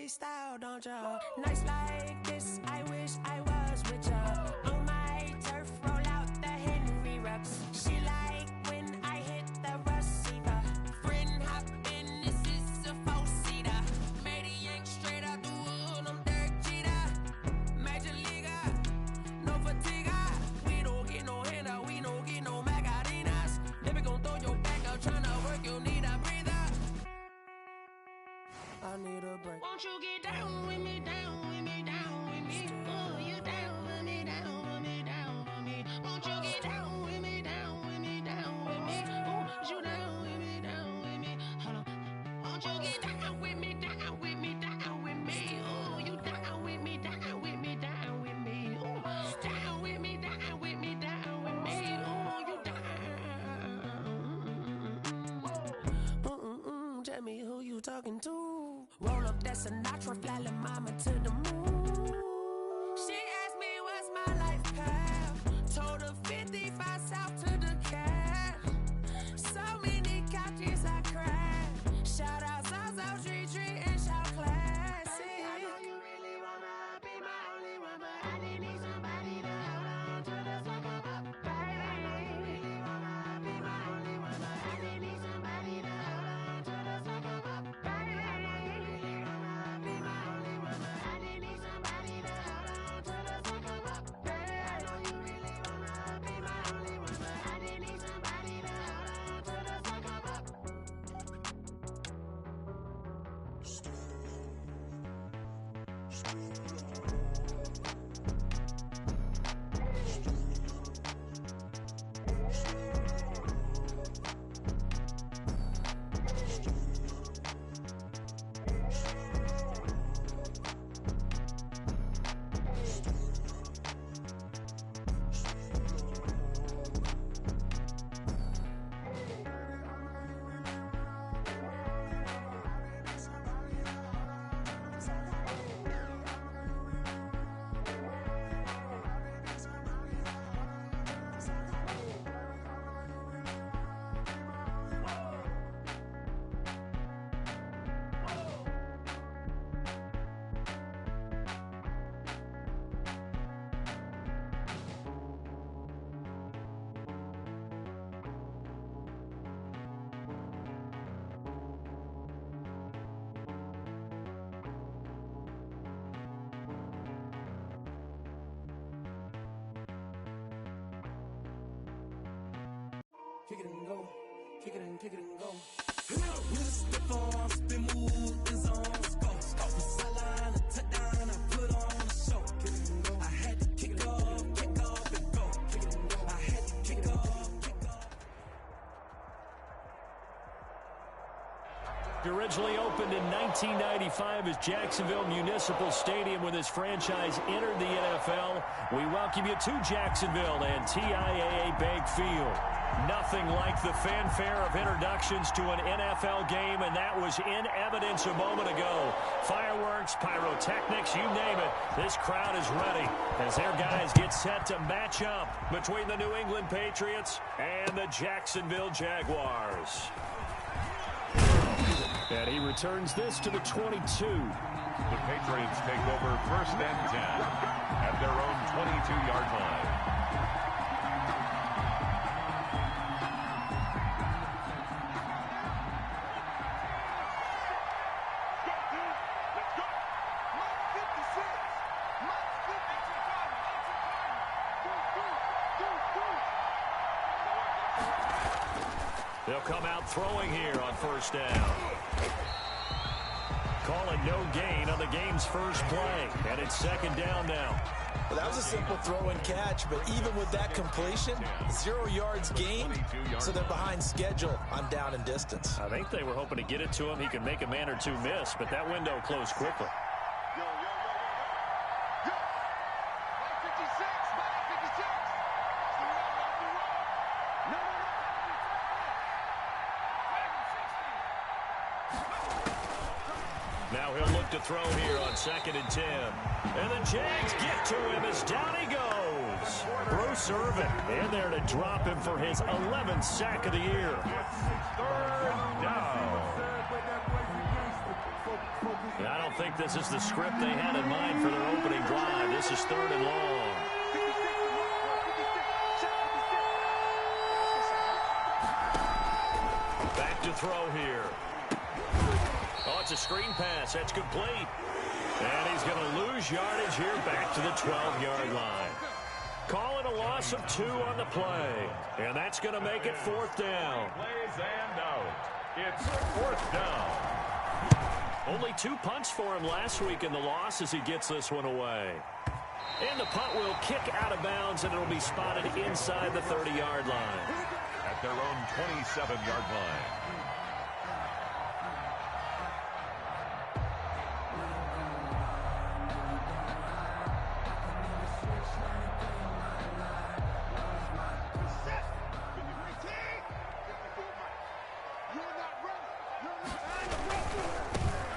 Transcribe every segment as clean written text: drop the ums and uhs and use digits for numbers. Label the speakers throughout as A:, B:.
A: Style, don't ya? Nights like this, I wish I was with ya. On my turf, roll out the Henry Rux. She like when I hit the receiver. Friend hop in, this is a four-seater. Made a yank straight out the wood, I'm Derek Jeter. Major leaguer, no fatigue. We don't get no handout, we don't get no Magarinas. Never gon' throw your back out, tryna work, you need a breather. I need a break. Won't you get down with me, down with me, down with me? Oh, you down with me, down with me, down with me. Won't you get down with me, down with me, down with me? Oh, you down with me, down with me. Hold on. Won't you get down with me, down with me, down with me? Oh, you down with me, down with me, down with me. Oh, down with me, down with me, down with me. Oh, you down. Tell me who you talking to. Roll up that Sinatra, fly la mama to the moon. She asked me what's my life path. Told her 55 south to the cat. So many couches I cried. Shout out South Street and shout classy. I know you really wanna be my only one, but I didn't need somebody to hold on to the sucker up, baby. I know you really wanna be my only one, but I didn't need somebody to hold on to the sucker up, baby.
B: Kick it and go, kick it and go. With a stiff arm, spin move, in zone, let's go. Off the sideline, a touchdown, I put on a show. Kick it and go. I had to kick off and go. Kick it and go. I had to kick off.
C: Originally opened in 1995 as Jacksonville Municipal Stadium when this franchise entered the NFL. We welcome you to Jacksonville and TIAA Bank Field. Nothing like the fanfare of introductions to an NFL game, and that was in evidence a moment ago. Fireworks, pyrotechnics, you name it. This crowd is ready as their guys get set to match up between the New England Patriots and the Jacksonville Jaguars. And he returns this to the 22.
D: The Patriots take over 1st and 10 at their own 22-yard line. They'll come out throwing here on 1st down.
C: call it no gain on the game's first play. And it's second down now.
E: Well, that was a simple throw and catch, but even with that completion, 0 yards gained, so they're behind schedule on down and distance.
C: I think they were hoping to get it to him. He could make a man or two miss, but that window closed quickly. Now he'll look to throw here on 2nd and 10. And the Jags get to him as down he goes. Bruce Irvin in there to drop him for his 11th sack of the year.
D: Third down.
C: I don't think this is the script they had in mind for their opening drive. This is 3rd and long. Back to throw here. Oh, it's a screen pass. That's complete. And he's going to lose yardage here back to the 12-yard line. Call it a loss of 2 on the play. And that's going to make it 4th down.
D: Plays and out. It's 4th down.
C: Only 2 punts for him last week in the loss as he gets this one away. And the punt will kick out of bounds, and it'll be spotted inside the 30-yard line.
D: At their own 27-yard line.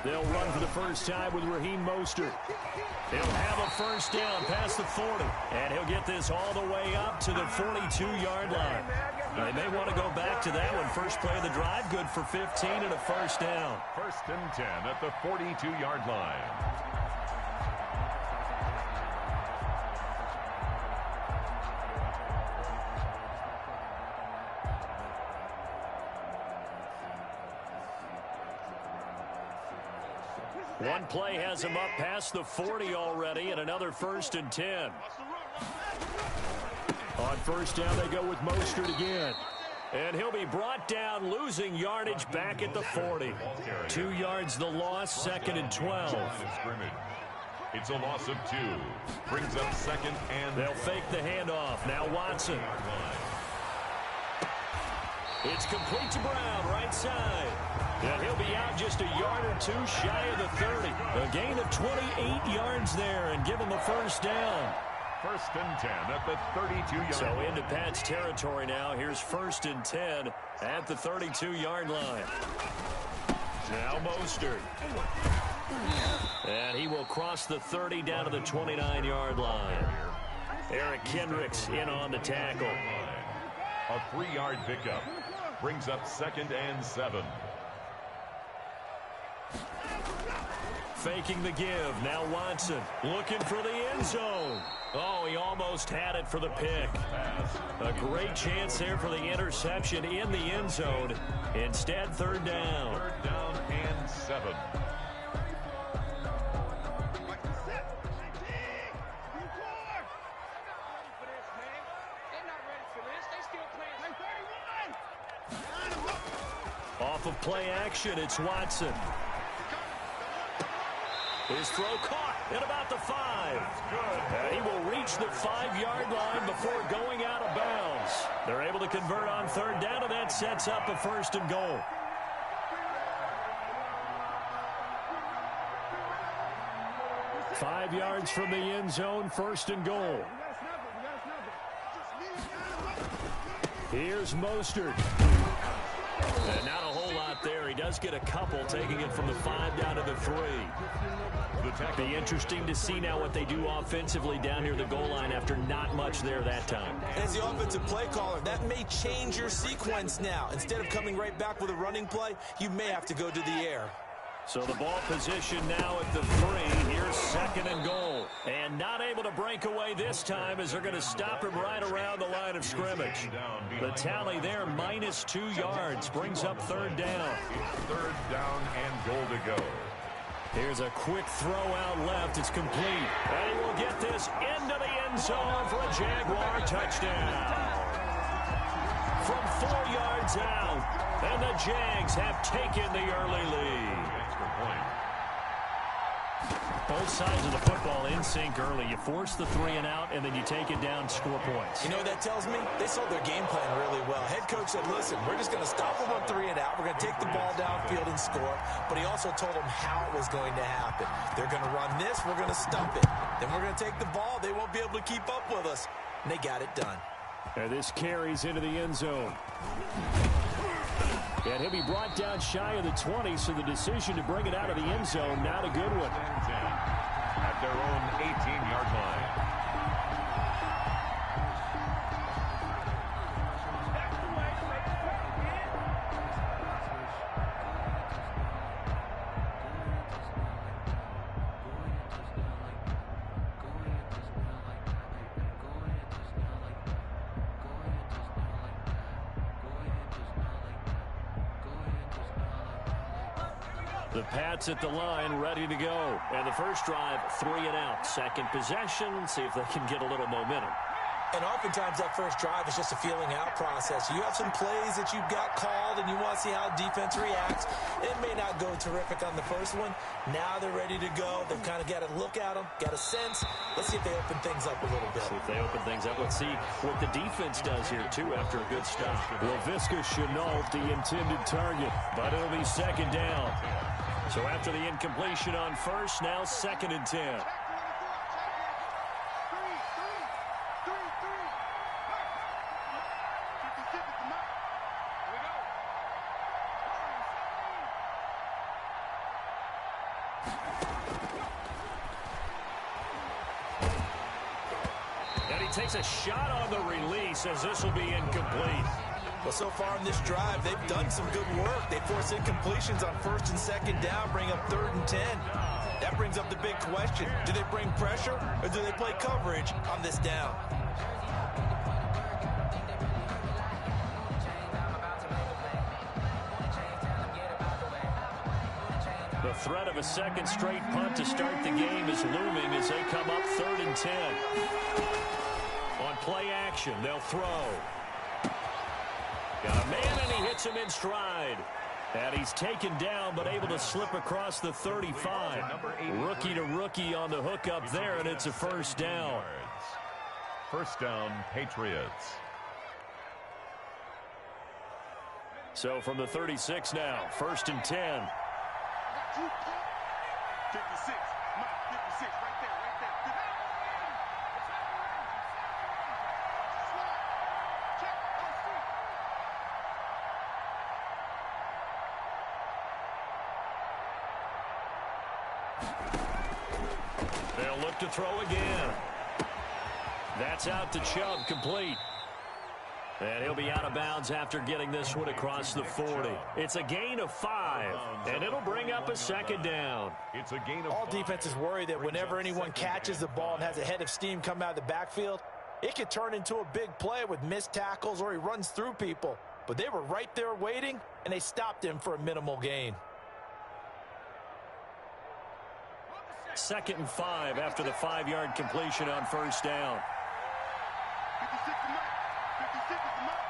C: They'll run for the first time with Raheem Mostert. He'll have a first down past the 40. And he'll get this all the way up to the 42-yard line. They may want to go back to that one. First play of the drive, good for 15 and a first down.
D: 1st and 10 at the 42-yard line.
C: One play has him up past the 40 already, and another 1st and 10. On first down, they go with Mostert again. And he'll be brought down, losing yardage back at the 40. 2 yards the loss, 2nd and 12.
D: It's a loss of 2. Brings up 2nd and...
C: They'll fake the handoff. Now Watson. It's complete to Brown, right side. And he'll be out just a yard or 2 shy of the 30. A gain of 28 yards there and give him a first down.
D: 1st and 10 at the 32-yard line.
C: So into Pat's territory now. Here's 1st and 10 at the 32-yard line. Now Mostert. And he will cross the 30 down to the 29-yard line. Eric Kendricks in on the tackle.
D: A 3-yard pickup. Brings up 2nd and 7.
C: Faking the give. Now Watson looking for the end zone. Oh, he almost had it for the pick. A great chance there for the interception in the end zone. Instead, 3rd down.
D: 3rd down and 7.
C: Off of play action, it's Watson. His throw caught at about the 5. And he will reach the 5-yard line before going out of bounds. They're able to convert on 3rd down, and that sets up a 1st and goal. Five yards from the end zone, 1st and goal. Here's Mostert. And not a whole lot there. He does get a couple, taking it from the 5 down to the 3. Be interesting to see now what they do offensively down near the goal line after not much there that time.
E: As the offensive play caller, that may change your sequence now. Instead of coming right back with a running play, you may have to go to the air.
C: So the ball position now at the 3. Here's 2nd and goal. And not able to break away this time as they're going to stop him right around the line of scrimmage. The tally there, -2 yards, brings up 3rd down.
D: 3rd down and goal to go.
C: Here's a quick throw out left. It's complete. And he will get this into the end zone for a Jaguar touchdown. From 4 yards out. And the Jags have taken the early lead.
D: Extra point.
C: Both sides of the football in sync early. You force the 3 and out, and then you take it down, score points.
E: You know what that tells me? They saw their game plan really well. Head coach said, listen, we're just going to stop them on 3 and out. We're going to take the ball downfield and score. But he also told them how it was going to happen. They're going to run this. We're going to stump it. Then we're going to take the ball. They won't be able to keep up with us. And they got it done.
C: And this carries into the end zone. And he'll be brought down shy of the 20, so the decision to bring it out of the end zone, not a good one.
D: At their own 18-yard line.
C: The Pats at the line, ready to go. And the first drive, 3 and out. Second possession, see if they can get a little momentum.
E: And oftentimes that first drive is just a feeling out process. You have some plays that you've got called and you want to see how defense reacts. It may not go terrific on the first one. Now they're ready to go. They've kind of got to look at them, got a sense. Let's see if they open things up a little bit.
C: See if they open things up. Let's see what the defense does here, too, after a good stop. Laviska Shenault, the intended target, but it'll be second down. So after the incompletion on first, now 2nd and 10. And he takes a shot on the release as this will be incomplete.
E: Well, so far in this drive, they've done some good work. They force incompletions on 1st and 2nd down, bring up 3rd and 10. That brings up the big question. Do they bring pressure or do they play coverage on this down?
C: The threat of a second straight punt to start the game is looming as they come up 3rd and 10. On play action, they'll throw. Got a man, and he hits him in stride. And he's taken down, but able to slip across the 35. Rookie to rookie on the hook up there, and it's a first down.
D: First down, Patriots.
C: So from the 36 now, 1st and 10.
F: 56, Mike, 56, right there, right there.
C: They'll look to throw again. That's out to Chubb, complete. And he'll be out of bounds after getting this one across the 40. It's a gain of 5, and it'll bring up a 2nd down.
D: It's a gain of
E: All
D: 5.
E: defenses worry that whenever anyone catches the ball and has a head of steam come out of the backfield, it could turn into a big play with missed tackles or he runs through people. But they were right there waiting, and they stopped him for a minimal gain.
C: 2nd and 5 after the 5-yard completion on 1st down.
F: 56 to Mike. 56 to Mike.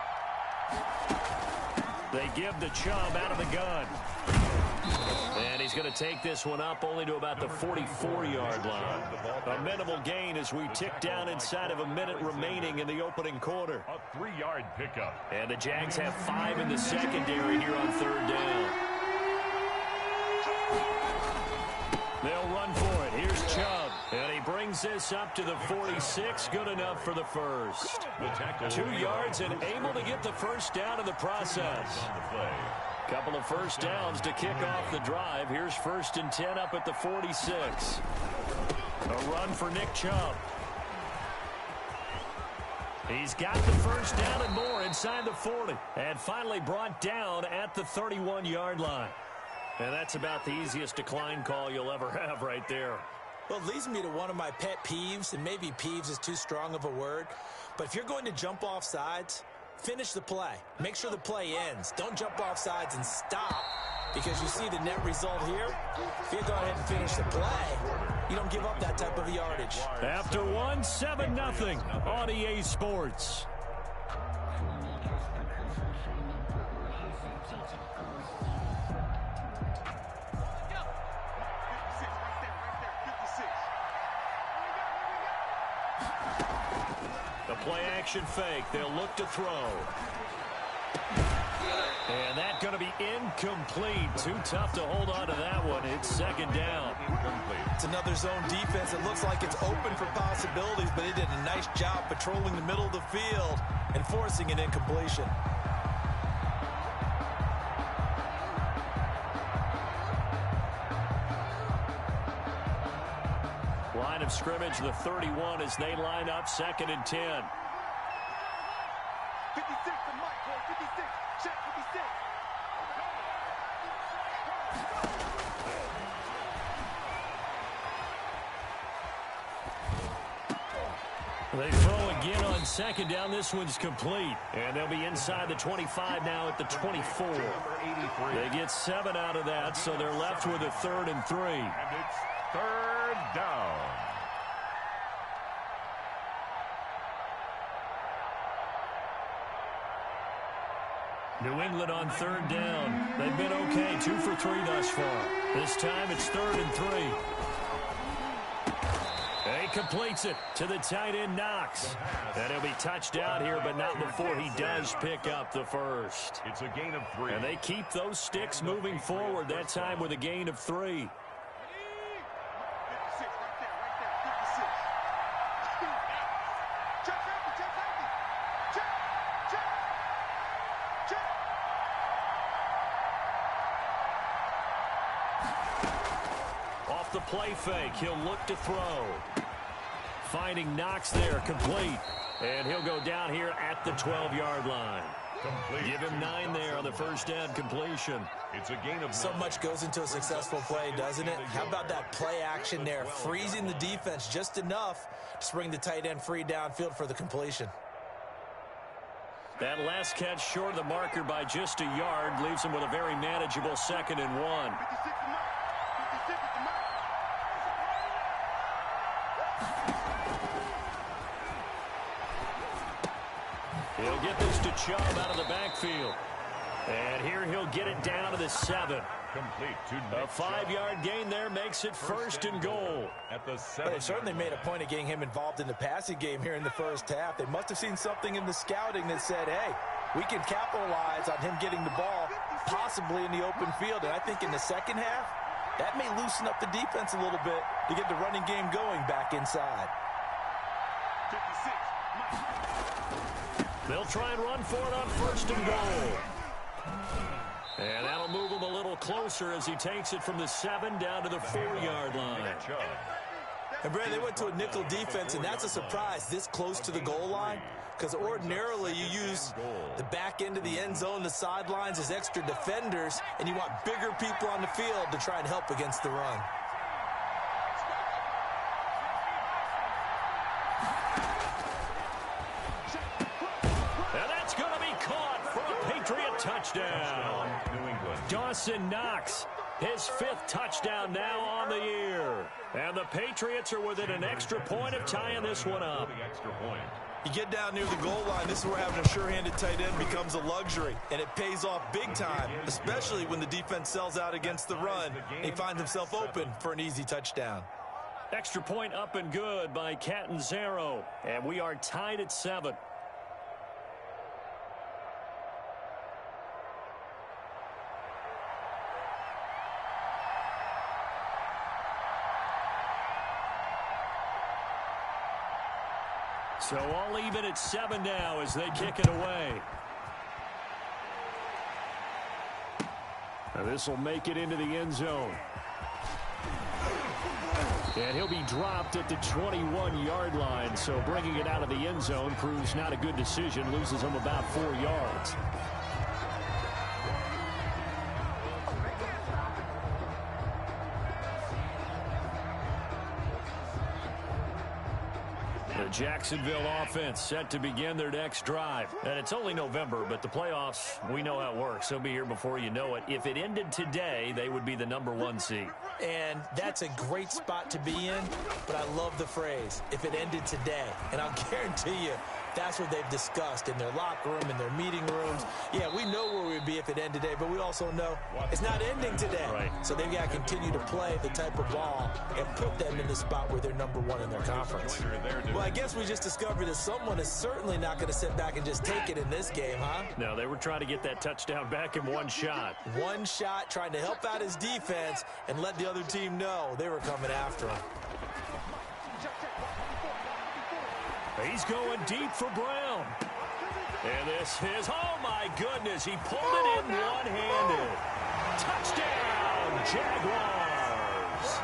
C: They give the Chubb out of the gun. And he's going to take this one up only to about the 44-yard line. A minimal gain as we tick down inside of a minute remaining in the opening quarter.
D: A 3-yard pickup.
C: And the Jags have 5 in the secondary here on 3rd down. They'll run for it. Here's Chubb. And he brings this up to the 46. Good enough for the first. 2 yards and able to get the first down in the process. Couple of first downs to kick off the drive. Here's 1st and 10 up at the 46. A run for Nick Chubb. He's got the first down and more inside the 40. And finally brought down at the 31-yard line. And that's about the easiest decline call you'll ever have right there.
E: Well, it leads me to one of my pet peeves, and maybe peeves is too strong of a word. But if you're going to jump off sides, finish the play. Make sure the play ends. Don't jump off sides and stop, because you see the net result here. If you go ahead and finish the play, you don't give up that type of yardage.
C: After 7-0 on EA Sports. Play action fake. They'll look to throw. And that's going to be incomplete. Too tough to hold on to that one. It's second down.
E: It's another zone defense. It looks like it's open for possibilities, but they did a nice job patrolling the middle of the field and forcing an incompletion.
C: Line of scrimmage, the 31, as they line up, 2nd and 10.
F: 56 to Mike, boy. 56. Check 56.
C: They throw again on 2nd down. This one's complete. And they'll be inside the 25 now at the 24. They get 7 out of that, so they're left with a 3rd and 3.
D: And it's 3rd down.
C: New England on 3rd down. They've been okay, 2 for 3 thus far. This time it's 3rd and 3. He completes it to the tight end, Knox. And he'll be touched out here, but not before he does pick up the first.
D: It's a gain of 3.
C: And they keep those sticks moving forward, that time with a gain of 3.
F: 56, right there, 56. Check safety, check safety. Check.
C: Off the play fake, he'll look to throw. Finding Knox there, complete. And he'll go down here at the 12-yard line.
D: Complete.
C: Give him 9 there on the first down completion.
D: It's a gain of 9.
E: So much goes into a successful play, doesn't it? How about that play action there, freezing the defense just enough to bring the tight end free downfield for the completion.
C: That last catch short of the marker by just a yard leaves him with a very manageable 2nd and 1.
F: 56 to Mike. 56 to Mike.
C: He'll get this to Chubb out of the backfield. And here he'll get it down to the 7.
D: Complete to
C: A 5-yard gain there makes it 1st and goal.
D: At the
E: But
D: 7.
E: they certainly made a point of getting him involved in the passing game here in the first half. They must have seen something in the scouting that said, hey, we can capitalize on him getting the ball possibly in the open field. And I think in the second half, that may loosen up the defense a little bit to get the running game going back inside.
F: 56.
C: They'll try and run for it on 1st and goal. And that'll move him a little closer as he takes it from the 7 down to the 4-yard line.
E: And, Brad, they went to a nickel defense, and that's a surprise this close to the goal line, because ordinarily you use the back end of the end zone, the sidelines as extra defenders, and you want bigger people on the field to try and help against the run.
C: And that's going to be caught for a Patriot touchdown.
D: New England.
C: Dawson Knox, his 5th touchdown now on the year. And the Patriots are within an extra point of tying this one up.
D: The extra point.
E: You get down near the goal line, this is where having a sure-handed tight end becomes a luxury, and it pays off big time, especially when the defense sells out against the run. He finds himself open for an easy touchdown.
C: Extra point up and good by Catanzaro. And we are tied at 7. So all even at 7 now as they kick it away. Now this will make it into the end zone. And he'll be dropped at the 21-yard line. So bringing it out of the end zone proves not a good decision. Loses him about 4 yards. The Jacksonville offense set to begin their next drive. And it's only November, but the playoffs, we know how it works. They'll be here before you know it. If it ended today, they would be the #1 seed.
E: And that's a great spot to be in, but I love the phrase, if it ended today. And I'll guarantee you, That's what they've discussed in their locker room, in their meeting rooms. Yeah, we know where we'd be if it ended today, but we also know it's not ending today.
C: Right.
E: So they've got to continue to play the type of ball and put them in the spot where they're number one in their conference. Well, I guess we just discovered that someone is certainly not going to sit back and just take it in this game, huh?
C: No, they were trying to get that touchdown back in one shot.
E: One shot, trying to help out his defense and let the other team know they were coming after him.
C: He's going deep for Brown. And this is, oh my goodness, he pulled it in one-handed. Touchdown, Jaguars.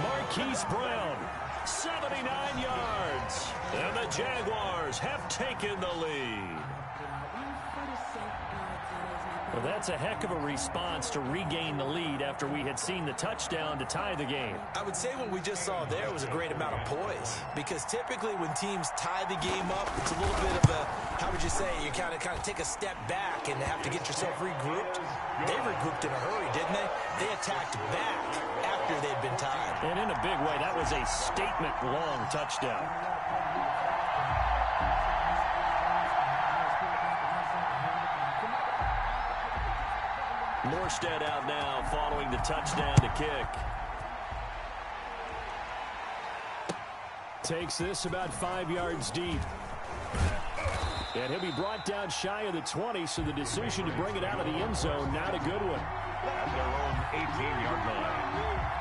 C: Marquise Brown, 79 yards. And the Jaguars have taken the lead. Well, that's a heck of a response to regain the lead after we had seen the touchdown to tie the game.
E: I would say what we just saw there was a great amount of poise, because typically when teams tie the game up, it's a little bit of a, how would you say, you kind of take a step back and have to get yourself regrouped. They regrouped in a hurry, didn't they? They attacked back after they'd been tied.
C: And in a big way, that was a statement-long touchdown. Morstead out now following the touchdown to kick. Takes this about 5 yards deep. And he'll be brought down shy of the 20, so the decision to bring it out of the end zone, not a good one.
D: At their own 18-yard line.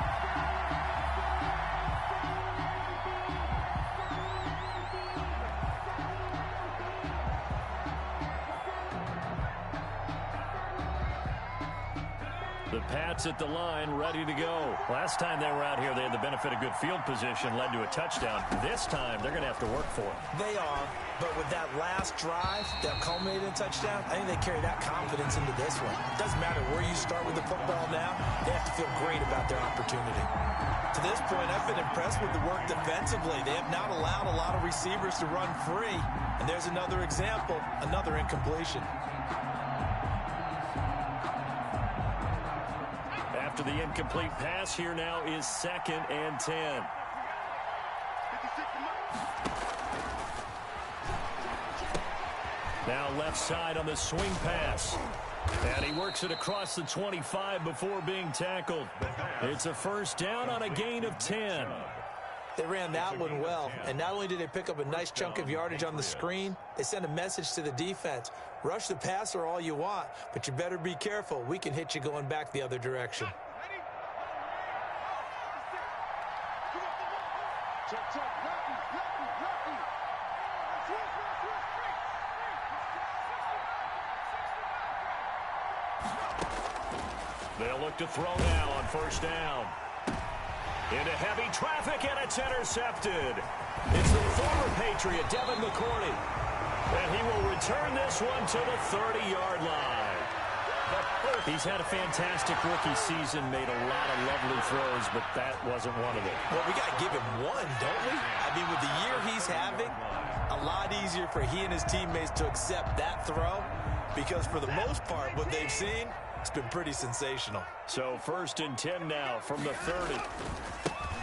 C: The Pats at the line, ready to go. Last time they were out here, they had the benefit of good field position, led to a touchdown. This time, they're going to have to work for it.
E: They are, but with that last drive that culminated in a touchdown, I think they carry that confidence into this one. It doesn't matter where you start with the football now, they have to feel great about their opportunity. To this point, I've been impressed with the work defensively. They have not allowed a lot of receivers to run free. And there's another example, another incompletion.
C: After the incomplete pass, here now is 2nd and 10. Now left side on the swing pass. And he works it across the 25 before being tackled. It's a first down on a gain of 10.
E: They ran that one well, and not only did they pick up a nice chunk of yardage on the screen, they sent a message to the defense. Rush the passer all you want, but you better be careful. We can hit you going back the other direction.
C: They'll look to throw now on first down. Into heavy traffic, and it's intercepted. It's the former Patriot, Devin McCourty. And he will return this one to the 30-yard line. He's had a fantastic rookie season, made a lot of lovely throws, but that wasn't one of them.
E: Well, we got to give him one, don't we? I mean, with the year he's having, a lot easier for he and his teammates to accept that throw, because for the most part, what they've seen, it's been pretty sensational.
C: So 1st and 10 now from the 30.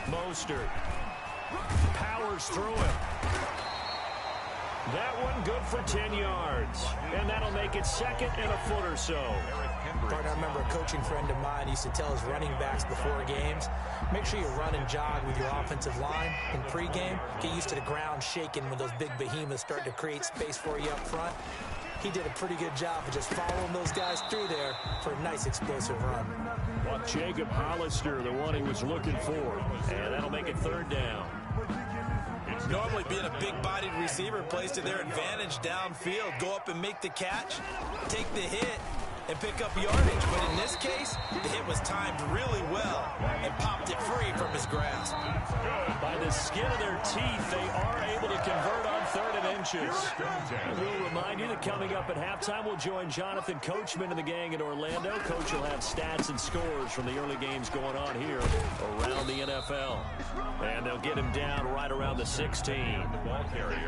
C: Mostert powers through it. That one good for 10 yards. And that'll make it 2nd and a foot or so.
E: I remember a coaching friend of mine used to tell his running backs before games, make sure you run and jog with your offensive line in pregame. Get used to the ground shaking when those big behemoths start to create space for you up front. He did a pretty good job of just following those guys through there for a nice explosive run.
C: Well, Jacob Hollister, the one he was looking for. And that'll make it 3rd down.
E: Normally being a big-bodied receiver plays to their advantage downfield. Go up and make the catch, take the hit, and pick up yardage. But in this case, the hit was timed really well and popped it free from his grasp.
C: By the skin of their teeth, they are able to convert on 3rd and inches. And we'll remind you that coming up at halftime, we'll join Jonathan Coachman and the gang in Orlando. Coach will have stats and scores from the early games going on here around the NFL. And they'll get him down right around the 16.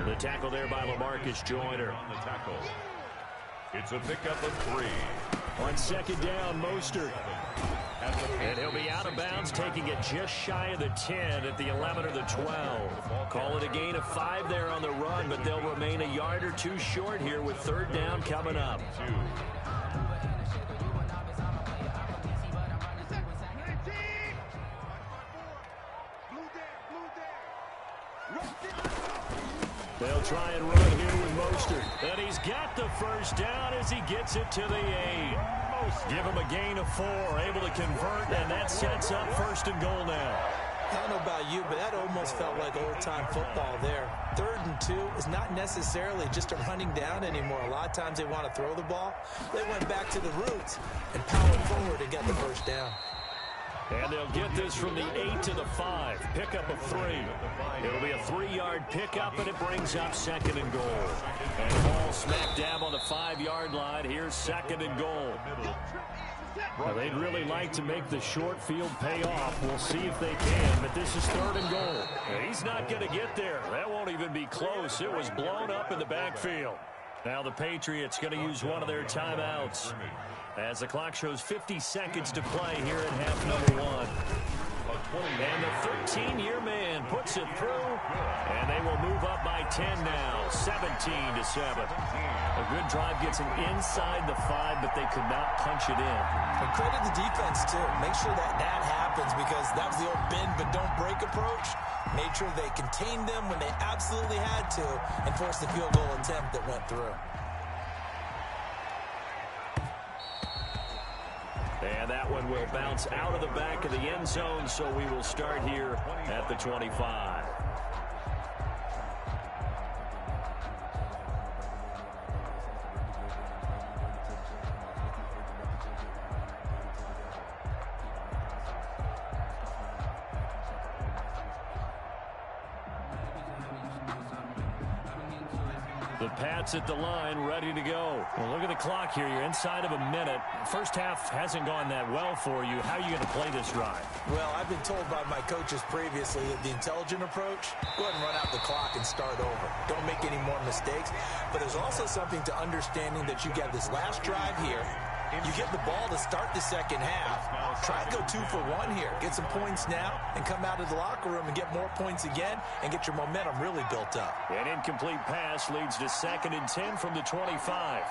C: The tackle there by LaMarcus Joyner.
D: On the tackle. It's a pickup of 3.
C: On 2nd down, Mostert. And he'll be out of bounds, taking it just shy of the 10 at the 11 or the 12. Call it a gain of 5 there on the run, but they'll remain a yard or two short here with third down coming up. They'll try and run here with Mostert. And he's got the first down as he gets it to the 8. Give him a gain of 4, able to convert, and that sets up first and goal now.
E: I don't know about you, but that almost felt like old-time football there. 3rd and 2 is not necessarily just a running down anymore. A lot of times they want to throw the ball. They went back to the roots and powered forward and got the first down.
C: And they'll get this from the 8 to the 5. Pickup of 3. It'll be a 3-yard pickup, and it brings up 2nd and goal. And ball smack dab on the 5-yard line. Here's 2nd and goal. Well, they'd really like to make the short field pay off. We'll see if they can, but this is 3rd and goal. And he's not going to get there. That won't even be close. It was blown up in the backfield. Now the Patriots going to use one of their timeouts as the clock shows 50 seconds to play here in half number 1. And the 13-year man puts it through, and they will move up by 10 now, 17-7. A good drive gets them inside the 5, but they could not punch it in.
E: And credit the defense, too. Make sure that happens, because that was the old bend but don't break approach. Made sure they contained them when they absolutely had to and forced the field goal attempt that went through.
C: And that one will bounce out of the back of the end zone, so we will start here at the 25. The Pats at the line, ready to go. Well, look at the clock here. You're inside of a minute. First half hasn't gone that well for you. How are you going to play this drive?
E: Well, I've been told by my coaches previously that the intelligent approach, go ahead and run out the clock and start over. Don't make any more mistakes. But there's also something to understanding that you got this last drive here. You get the ball to start the second half. Try and go 2 for 1 here. Get some points now and come out of the locker room and get more points again and get your momentum really built up.
C: An incomplete pass leads to 2nd and 10 from the 25.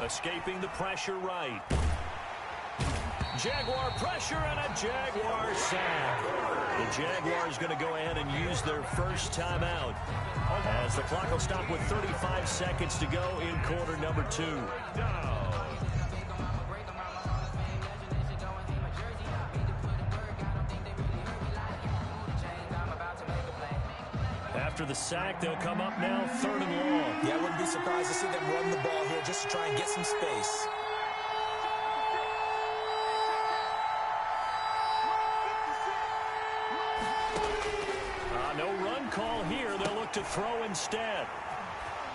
C: Escaping the pressure right. Jaguar pressure and a Jaguar sack. The Jaguars going to go ahead and use their first timeout as the clock will stop with 35 seconds to go in quarter number 2. After the sack, they'll come up now 3rd and long.
E: Yeah, I wouldn't be surprised to see them run the ball here just to try and get some space.
C: No run call here. They'll look to throw instead.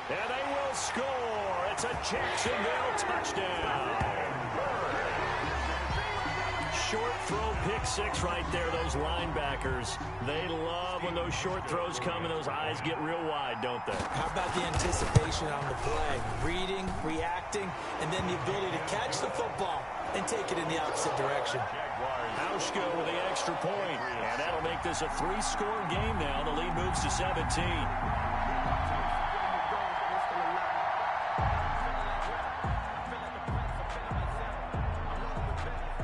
C: And they will score. It's a Jacksonville touchdown. Short throw, pick 6 right there. Those linebackers, they love when those short throws come and those eyes get real wide, don't they?
E: How about the anticipation on the play? Reading, reacting, and then the ability to catch the football and take it in the opposite direction.
C: Hauschka with the extra point, and that'll make this a 3-score game now. The lead moves to 17.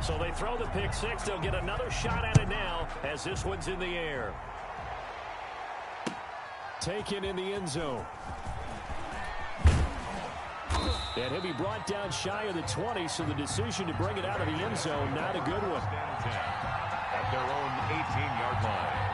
C: So they throw the pick 6. They'll get another shot at it now as this one's in the air. Taken in the end zone. And he'll be brought down shy of the 20, so the decision to bring it out of the end zone, not a good one.
D: At their own 18-yard line.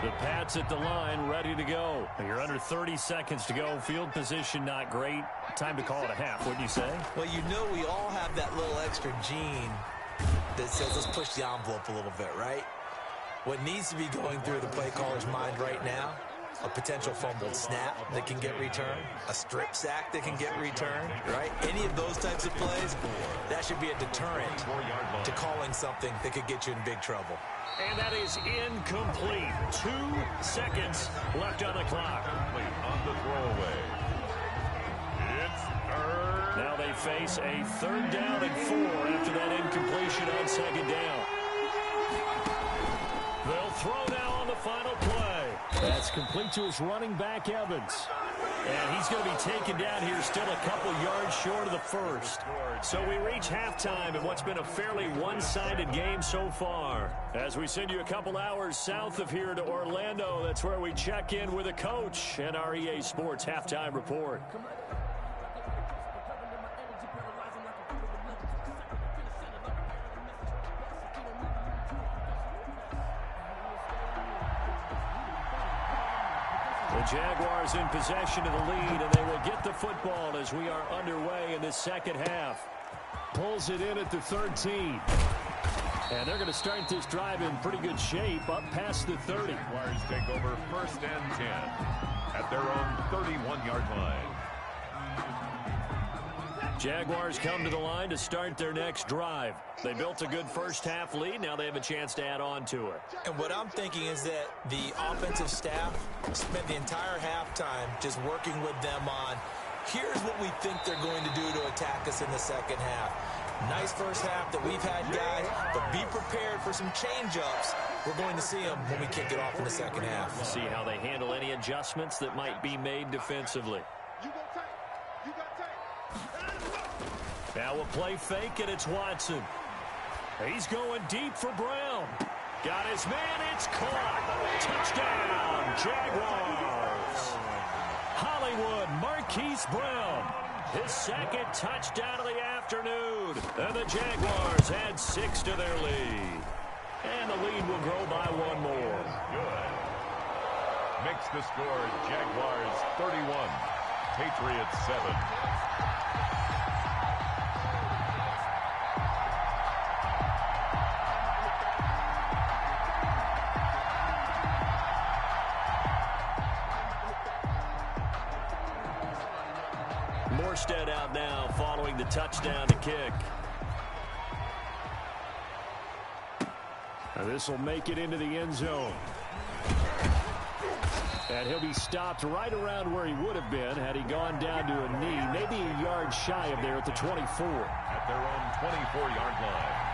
C: The Pats at the line, ready to go. You're under 30 seconds to go. Field position not great. Time to call it a half, wouldn't you say?
E: Well, you know we all have that little extra gene that says let's push the envelope a little bit, right? What needs to be going through the play caller's mind right now a potential fumbled snap that can get returned, a strip sack that can get returned, right? Any of those types of plays, that should be a deterrent to calling something that could get you in big trouble.
C: And that is incomplete. 2 seconds left on the clock.
D: On the throwaway. It's third.
C: Now they face a 3rd down and 4 after that incompletion on 2nd down. They'll throw now on the final play. That's complete to his running back, Evans. And he's going to be taken down here still a couple yards short of the first. So we reach halftime in what's been a fairly one-sided game so far. As we send you a couple hours south of here to Orlando, that's where we check in with a coach and our EA Sports Halftime Report. The Jaguars in possession of the lead, and they will get the football as we are underway in this second half. Pulls it in at the 13. And they're going to start this drive in pretty good shape up past the 30.
D: Jaguars take over 1st and 10 at their own 31-yard line.
C: Jaguars come to the line to start their next drive. They built a good first half lead. Now they have a chance to add on to it.
E: And what I'm thinking is that the offensive staff spent the entire halftime just working with them on, here's what we think they're going to do to attack us in the second half. Nice first half that we've had, guys, but be prepared for some change-ups. We're going to see them when we kick it off in the second half.
C: See how they handle any adjustments that might be made defensively. Now a play fake, and it's Watson. He's going deep for Brown. Got his man, it's caught. Touchdown, Jaguars. Hollywood Marquise Brown, his 2nd touchdown of the afternoon. And the Jaguars add 6 to their lead. And the lead will grow by 1 more.
D: Good. Makes the score Jaguars 31, Patriots 7.
C: Morstead out now following the touchdown to kick. Now this will make it into the end zone. And he'll be stopped right around where he would have been had he gone down to a knee, maybe a yard shy of there at the 24.
D: At their own 24-yard line.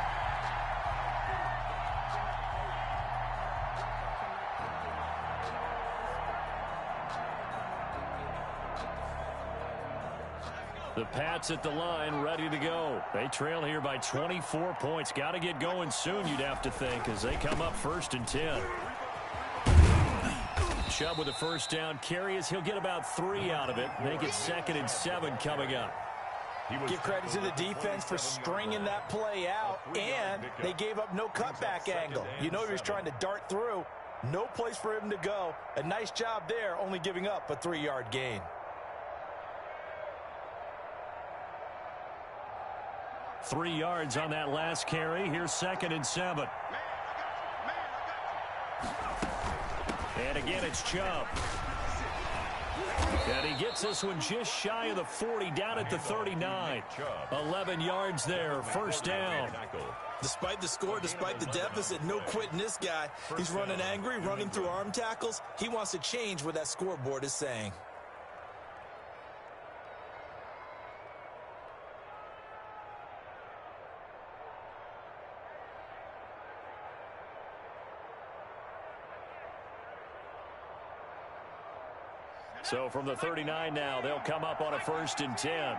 C: The Pats at the line, ready to go. They trail here by 24 points. Got to get going soon, you'd have to think, as they come up 1st and 10. Chubb with a 1st down carry as he'll get about 3 out of it. Make it 2nd and 7 coming up.
E: Give credit to the defense for stringing that play out, and they gave up no cutback angle. You know he was trying to dart through. No place for him to go. A nice job there, only giving up a 3-yard gain.
C: 3 yards on that last carry. Here's 2nd and 7. And again, it's Chubb. And he gets this one just shy of the 40, down at the 39. 11 yards there, 1st down.
E: Despite the score, despite the deficit, no quitting this guy. He's running angry, running through arm tackles. He wants to change what that scoreboard is saying.
C: So from the 39 now, they'll come up on a 1st and 10.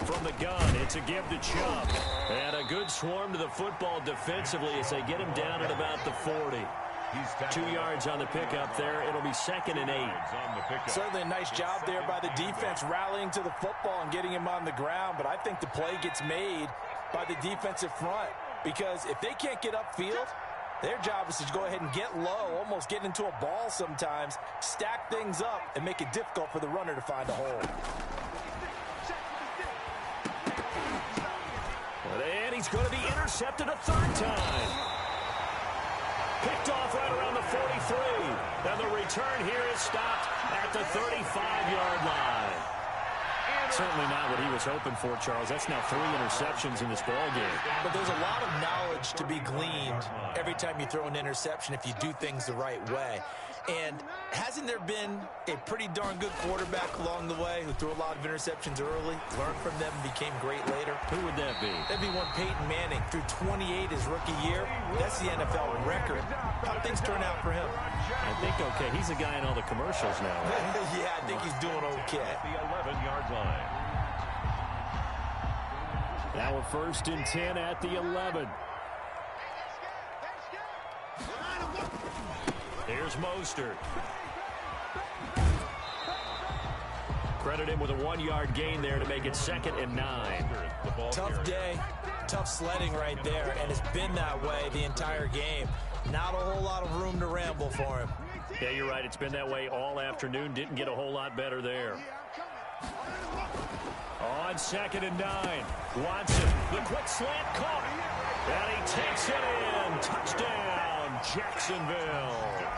C: From the gun, it's a give to Chubb. And a good swarm to the football defensively as they get him down at about the 40. 2 yards on the pickup there. It'll be 2nd and 8.
E: Certainly a nice job there by the defense rallying to the football and getting him on the ground. But I think the play gets made by the defensive front, because if they can't get upfield, their job is to go ahead and get low, almost get into a ball sometimes, stack things up, and make it difficult for the runner to find a hole.
C: And he's going to be intercepted a 3rd time. Picked off right around the 43. And the return here is stopped at the 35-yard line. Certainly not what he was hoping for, Charles. That's now 3 interceptions in this ball game.
E: But there's a lot of knowledge to be gleaned every time you throw an interception if you do things the right way. And hasn't there been a pretty darn good quarterback along the way who threw a lot of interceptions early, learned from them, and became great later?
C: Who would that be?
E: That'd be one Peyton Manning. Threw 28 his rookie year. That's the NFL record. How'd things turn out for him?
C: I think okay. He's a guy in all the commercials now, right?
E: Yeah, I think he's doing okay.
D: At the 11-yard line.
C: Now a 1st and 10 at the 11. Here's Mostert. Credit him with a 1-yard gain there to make it 2nd and 9.
E: Tough day, tough sledding right there, and it's been that way the entire game. Not a whole lot of room to ramble for him.
C: Yeah, you're right. It's been that way all afternoon. Didn't get a whole lot better there. On 2nd and 9, Watson, the quick slant caught, and he takes it in. Touchdown, Jacksonville.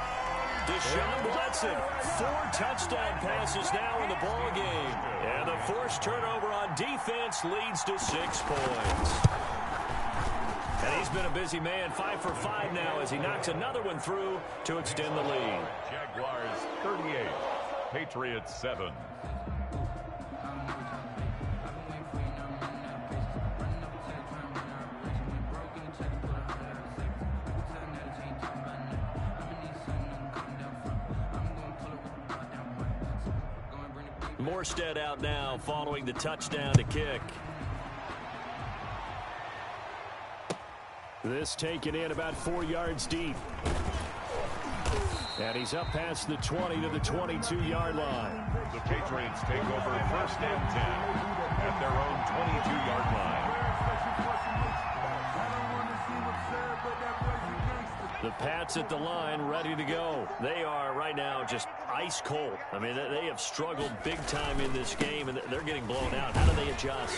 C: Deshaun Watson, 4 touchdown passes now in the ball game, and the forced turnover on defense leads to 6 points. And he's been a busy man, 5 for 5 now as he knocks another one through to extend the lead.
D: Jaguars 38, Patriots 7.
C: Morstead out now following the touchdown to kick. This taken in about 4 yards deep. And he's up past the 20 to the 22-yard line.
D: The Patriots take over 1st and 10 at their own 22-yard line.
C: The Pats at the line, ready to go. They are right now just ice cold. I mean, they have struggled big time in this game, and they're getting blown out. How do they adjust?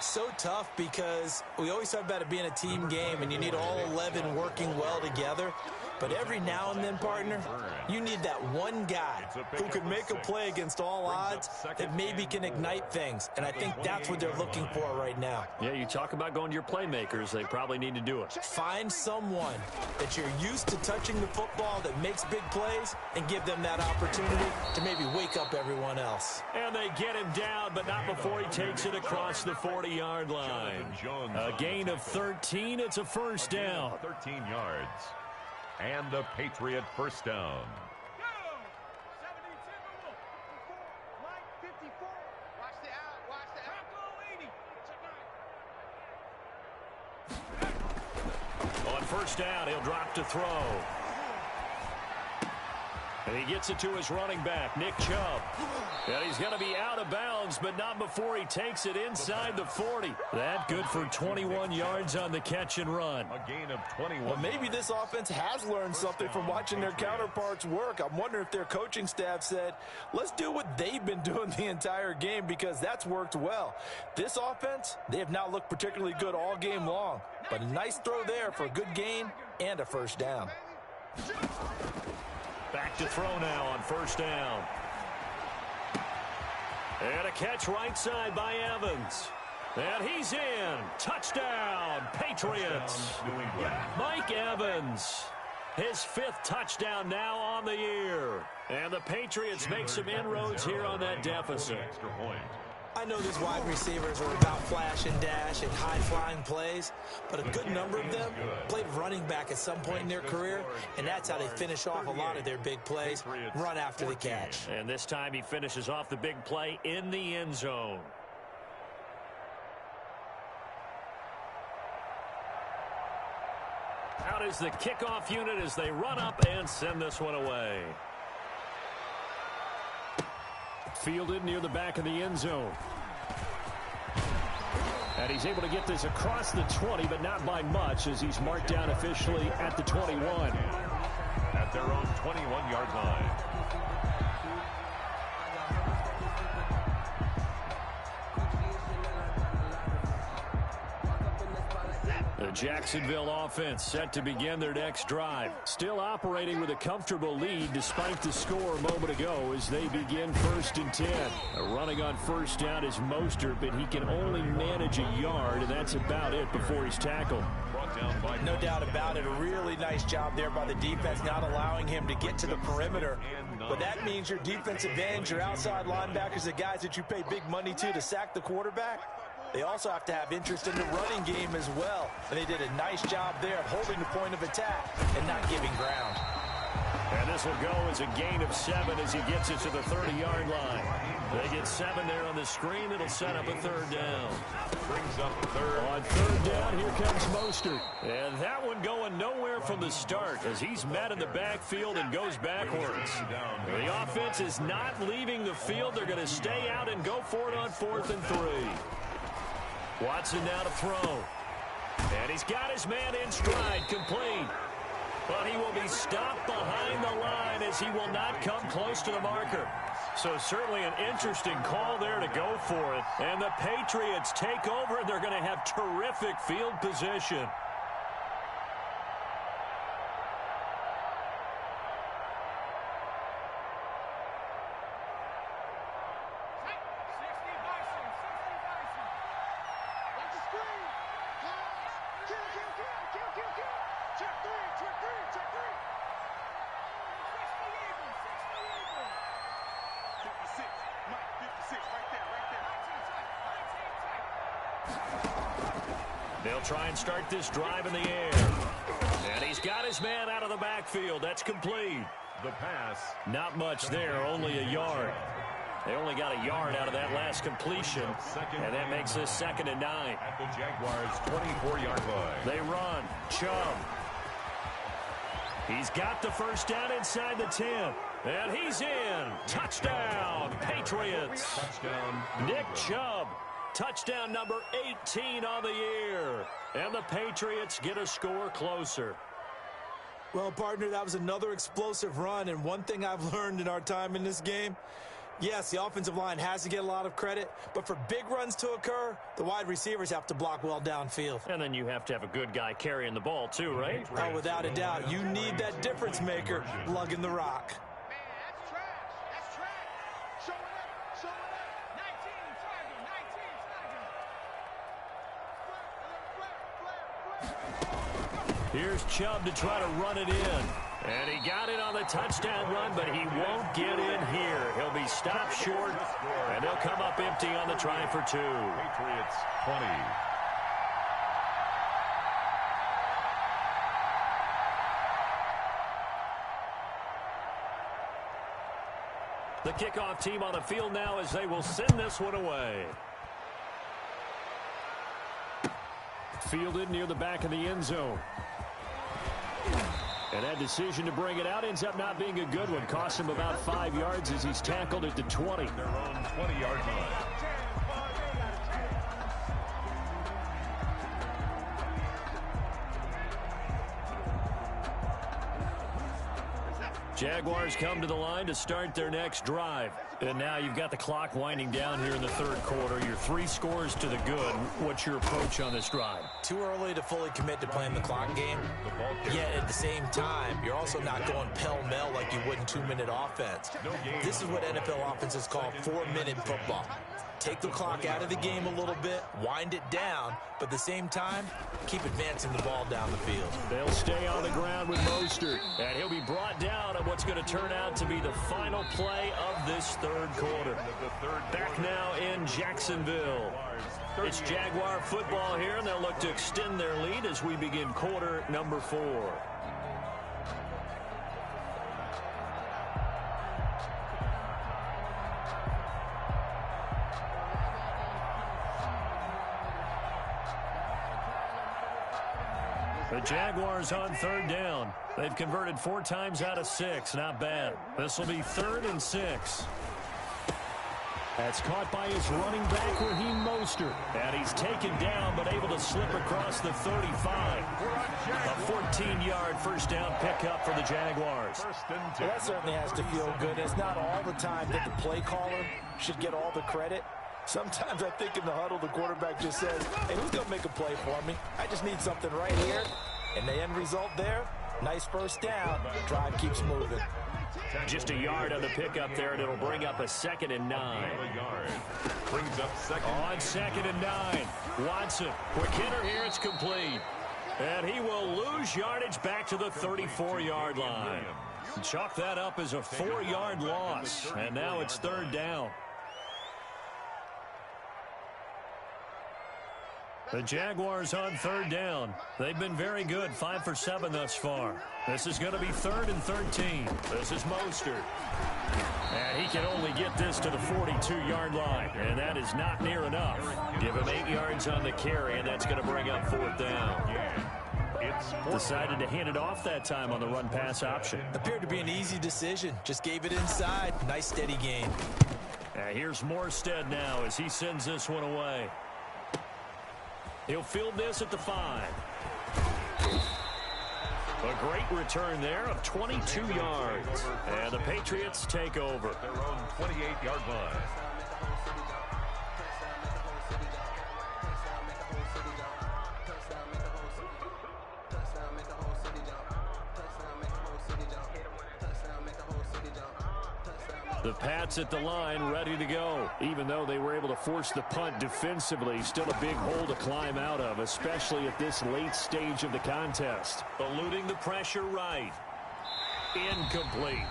E: So tough because we always talk about it being a team game, and you need all 11 working well together. But every now and then, partner, you need that one guy who can make a play against all odds that maybe can ignite things. And I think that's what they're looking for right now.
C: Yeah, you talk about going to your playmakers. They probably need to do it.
E: Find someone that you're used to touching the football that makes big plays and give them that opportunity to maybe wake up everyone else.
C: And they get him down, but not before he takes it across the 40-yard line. A gain of 13. It's a 1st down.
D: 13 yards. And a Patriot 1st down.
C: On 1st down, he'll drop to throw. And he gets it to his running back, Nick Chubb. And he's going to be out of bounds, but not before he takes it inside the 40. That good for 21 yards on the catch and run.
D: A gain of 21.
E: Well, maybe this offense has learned something from watching their counterparts work. I'm wondering if their coaching staff said, let's do what they've been doing the entire game, because that's worked well. This offense, they have not looked particularly good all game long. But a nice throw there for a good gain and a 1st down.
C: Back to throw now on 1st down. And a catch right side by Evans. And he's in. Touchdown, Patriots. Mike Evans, his 5th touchdown now on the year. And the Patriots make some inroads here on that deficit.
D: Extra point.
E: I know these wide receivers are about flash and dash and high-flying plays, but a good number of them played running back at some point in their career, and that's how they finish off a lot of their big plays, run after the catch.
C: And this time he finishes off the big play in the end zone. Out is the kickoff unit as they run up and send this one away. Fielded near the back of the end zone. And he's able to get this across the 20, but not by much, as he's marked down officially at the 21.
D: At their own 21-yard line.
C: The Jacksonville offense set to begin their next drive. Still operating with a comfortable lead despite the score a moment ago as they begin 1st and 10. Running on first down is Mostert, but he can only manage a yard, and that's about it before he's tackled.
E: No doubt about it. A really nice job there by the defense, not allowing him to get to the perimeter. But that means your defensive ends, your outside linebackers, the guys that you pay big money to sack the quarterback, they also have to have interest in the running game as well. And they did a nice job there of holding the point of attack and not giving ground.
C: And this will go as a gain of 7 as he gets it to the 30-yard line. They get 7 there on the screen. It'll set up a 3rd down.
D: Brings up 3rd.
C: On 3rd down, here comes Mostert. And that one going nowhere from the start as he's met in the backfield and goes backwards. The offense is not leaving the field. They're going to stay out and go for it on 4th and 3. Watson now to throw. And he's got his man in stride, complete. But he will be stopped behind the line as he will not come close to the marker. So certainly an interesting call there to go for it. And the Patriots take over, and they're going to have terrific field position. They'll try and start this drive in the air. And he's got his man out of the backfield. That's complete.
D: The pass.
C: Not much there, only a yard. They only got a yard out of that last completion, and that makes this 2nd and 9.
D: At the Jaguars' 24-yard line.
C: They run. Chubb. He's got the first down inside the 10. And he's in. Touchdown, Patriots.
D: Touchdown.
C: Nick Chubb. Touchdown number 18 on the year. And the Patriots get a score closer.
E: Well, partner, that was another explosive run. And one thing I've learned in our time in this game, yes, the offensive line has to get a lot of credit, but for big runs to occur, the wide receivers have to block well downfield.
C: And then you have to have a good guy carrying the ball too, right?
E: Oh, without a doubt. You need that difference maker lugging the rock.
C: Here's Chubb to try to run it in. And he got it on the touchdown run, but he won't get in here. He'll be stopped short, and they'll come up empty on the try for 2.
D: Patriots 20.
C: The kickoff team on the field now as they will send this one away. Fielded near the back of the end zone. And that decision to bring it out ends up not being a good one. Cost him about 5 yards as he's tackled at the 20.
D: Their own 20-yard line.
C: Jaguars come to the line to start their next drive. And now you've got the clock winding down here in the 3rd quarter. Your 3 scores to the good. What's your approach on this drive?
E: Too early to fully commit to playing the clock game. Yet at the same time, you're also not going pell-mell like you would in 2-minute offense. This is what NFL offenses call 4-minute football. Take the clock out of the game a little bit, wind it down, but at the same time, keep advancing the ball down the field.
C: They'll stay on the ground with Mostert, and he'll be brought down at what's going to turn out to be the final play of this 3rd quarter. Back now in Jacksonville. It's Jaguar football here, and they'll look to extend their lead as we begin quarter number 4. The Jaguars on 3rd down. They've converted 4 times out of 6. Not bad. This will be 3rd and 6. That's caught by his running back, Raheem Mostert. And he's taken down, but able to slip across the 35. A 14-yard first down pickup for the Jaguars.
E: Well, that certainly has to feel good. It's not all the time that the play caller should get all the credit. Sometimes I think in the huddle, the quarterback just says, hey, who's going to make a play for me? I just need something right here. And the end result there, nice first down. Drive keeps moving.
C: Just a yard on the pickup there, and it'll bring up a 2nd and 9.
D: Brings up second.
C: On 2nd and 9. Watson. Quick hitter here. It's complete. And he will lose yardage back to the 34-yard line. Chalk that up as a 4-yard loss. And now it's 3rd down. The Jaguars on 3rd down. They've been very good, 5 for 7 thus far. This is going to be 3rd and 13. This is Mostert. And he can only get this to the 42-yard line, and that is not near enough. Give him 8 yards on the carry, and that's going to bring up 4th down. Decided to hand it off that time on the run-pass option.
E: Appeared to be an easy decision. Just gave it inside. Nice steady gain.
C: Here's Morstead now as he sends this one away. He'll field this at the 5. A great return there of 22 yards. And the Patriots take over.
D: Their own 28-yard line.
C: The Pats at the line ready to go. Even though they were able to force the punt defensively, still a big hole to climb out of, especially at this late stage of the contest. Eluding the pressure right. Incomplete.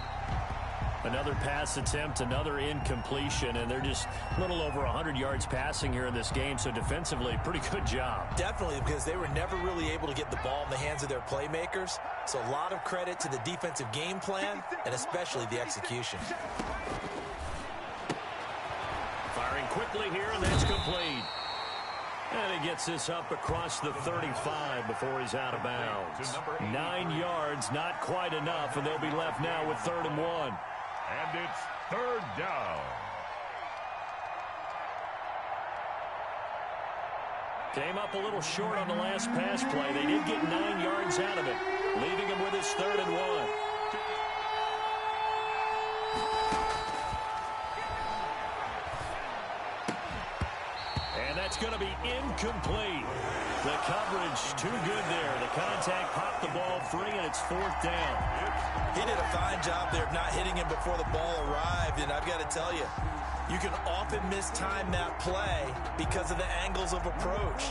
C: Another pass attempt, another incompletion, and they're just a little over 100 yards passing here in this game, so defensively, pretty good job.
E: Definitely, because they were never really able to get the ball in the hands of their playmakers, so a lot of credit to the defensive game plan, and especially the execution.
C: Firing quickly here, and that's complete. And he gets this up across the 35 before he's out of bounds. 9 yards, not quite enough, and they'll be left now with 3rd and 1.
D: And it's 3rd down.
C: Came up a little short on the last pass play. They did get 9 yards out of it, leaving him with his 3rd and 1. And that's going to be incomplete. The coverage too good there. The contact popped the ball free, and it's 4th down.
E: He did a fine job there of not hitting him before the ball arrived, and I've got to tell you, you can often mistime that play because of the angles of approach.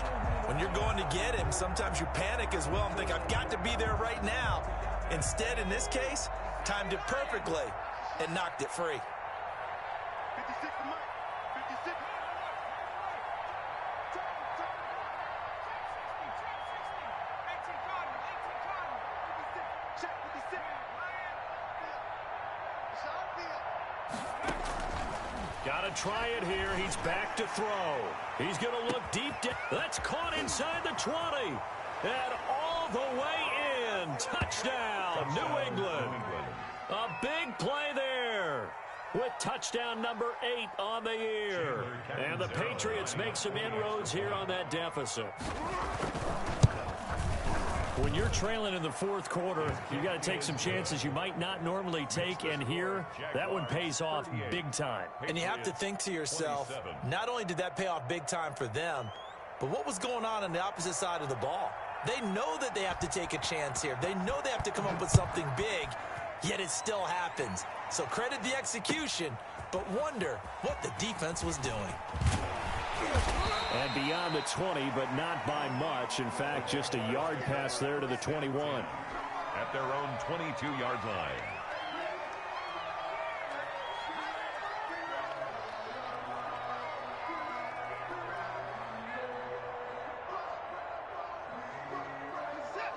E: When you're going to get him, sometimes you panic as well and think, I've got to be there right now. Instead, in this case, timed it perfectly and knocked it free.
F: 56 to Mike. 56.
C: Got to try it here. He's back to throw. He's going to look deep down. That's caught inside the 20. And all the way in. Touchdown, New England. A big play there with touchdown number 8 on the year. And the Patriots make some inroads here on that deficit. When you're trailing in the 4th quarter, you've got to take some chances you might not normally take, and here, that one pays off big time.
E: And you have to think to yourself, not only did that pay off big time for them, but what was going on the opposite side of the ball? They know that they have to take a chance here. They know they have to come up with something big, yet it still happens. So credit the execution, but wonder what the defense was doing.
C: And beyond the 20, but not by much. In fact, just a yard pass there to the 21.
D: At their own 22-yard line.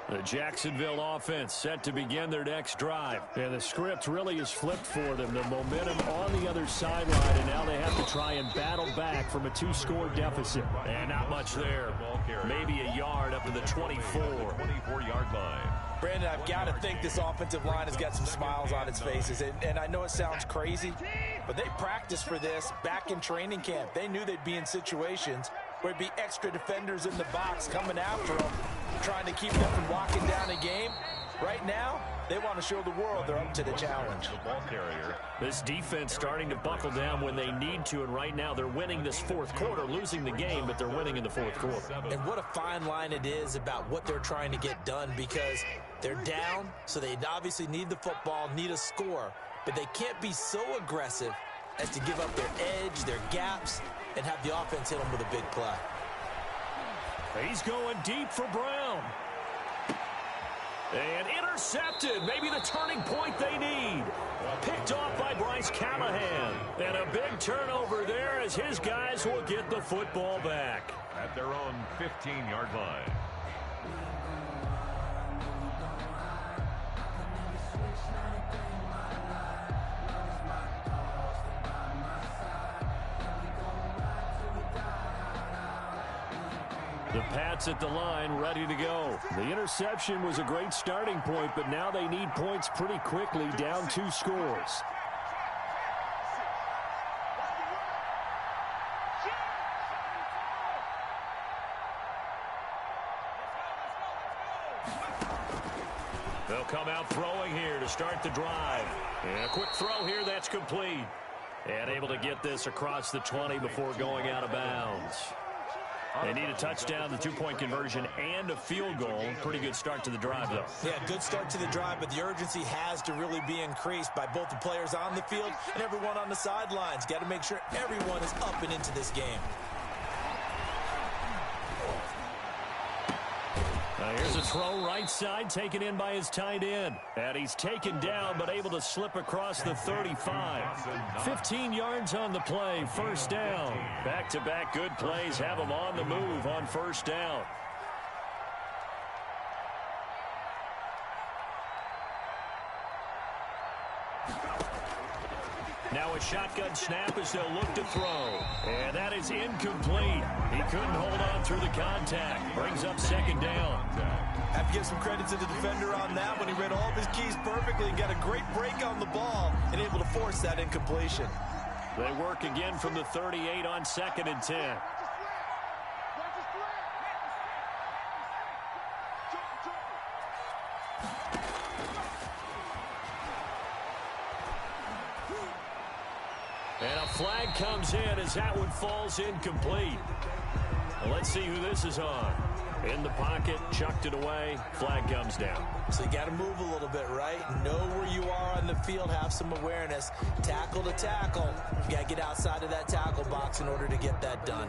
C: The Jacksonville offense set to begin their next drive. And the script really is flipped for them. The momentum on the other sideline, and now they have to try and battle back from a 2-score deficit. And not much there. Maybe a yard up to the 24.
D: 24-yard line.
E: Brandon, I've got to think this offensive line has got some smiles on its faces. And I know it sounds crazy, but they practiced for this back in training camp. They knew they'd be in situations where it'd be extra defenders in the box coming after them, trying to keep them from locking down a game. Right now, They want to show the world they're up to the challenge.
D: The ball carrier.
C: This defense starting to buckle down when they need to, and right now they're winning this fourth quarter, losing the game, but they're winning in the fourth quarter.
E: And what a fine line it is about what they're trying to get done, because they're down, so they obviously need the football, need a score, but they can't be so aggressive as to give up their edge, their gaps, and have the offense hit them with a big play.
C: He's going deep for Brown. And intercepted. Maybe the turning point they need. Picked off by Bryce Callahan. And a big turnover there as his guys will get the football back.
D: At their own 15-yard line.
C: The Pats at the line, ready to go. The interception was a great starting point, but now they need points pretty quickly, down 2 scores. They'll come out throwing here to start the drive. And a quick throw here, that's complete. And able to get this across the 20 before going out of bounds. They need a touchdown, the 2-point conversion, and a field goal. Pretty good start to the drive, though.
E: Yeah, good start to the drive, but the urgency has to really be increased by both the players on the field and everyone on the sidelines. Got to make sure everyone is up and into this game.
C: Here's a throw right side, taken in by his tight end. And he's taken down, but able to slip across the 35. 15 yards on the play, first down. Back-to-back good plays have him on the move on first down. Now a shotgun snap as they'll look to throw. And that is incomplete. He couldn't hold on through the contact. Brings up second down.
E: Have to give some credit to the defender on that one. He read all of his keys perfectly and got a great break on the ball and able to force that incompletion.
C: They work again from the 38 on 2nd and 10. And a flag comes in as that one falls incomplete. Well, let's see who this is on. In the pocket, chucked it away, flag comes down.
E: So you got to move a little bit, right? Know where you are on the field, have some awareness. Tackle to tackle. You got to get outside of that tackle box in order to get that done.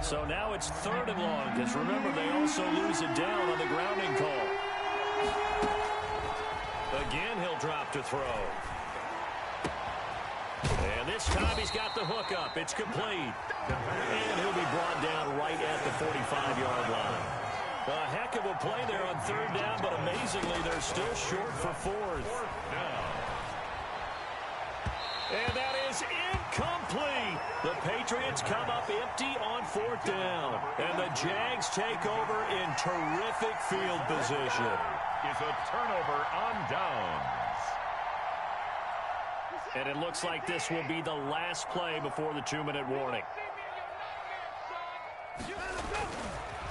C: So now it's 3rd and long, because remember, they also lose it down on the grounding call. Again, he'll drop to throw. And this time he's got the hook up. It's complete. And he'll be brought down right at the 45-yard line. A heck of a play there on 3rd down, but amazingly, they're still short for 4th. And that is incomplete. The Patriots come up empty on 4th down. And the Jags take over in terrific field position.
D: Is a turnover on downs.
C: And it looks like this will be the last play before the 2-minute warning.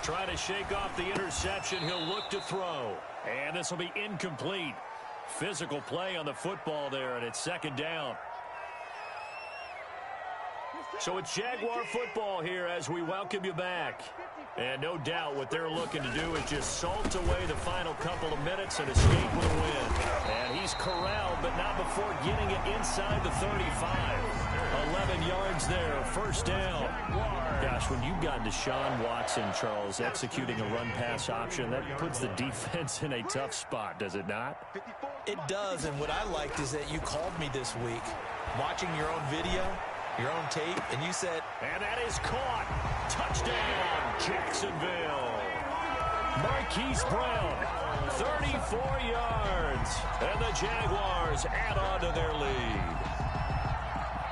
C: Try to shake off the interception. He'll look to throw. And this will be incomplete. Physical play on the football there, and it's 2nd down. So it's Jaguar football here as we welcome you back. And no doubt what they're looking to do is just salt away the final couple of minutes and escape with a win. And he's corralled, but not before getting it inside the 35. 11 yards there, first down. Gosh, when you've got Deshaun Watson, Charles, executing a run-pass option, that puts the defense in a tough spot, does it not?
E: It does, and what I liked is that you called me this week, watching your own video, your own tape, and you said,
C: and that is caught. Touchdown, Jacksonville. Marquise Brown, 34 yards. And the Jaguars add on to their lead.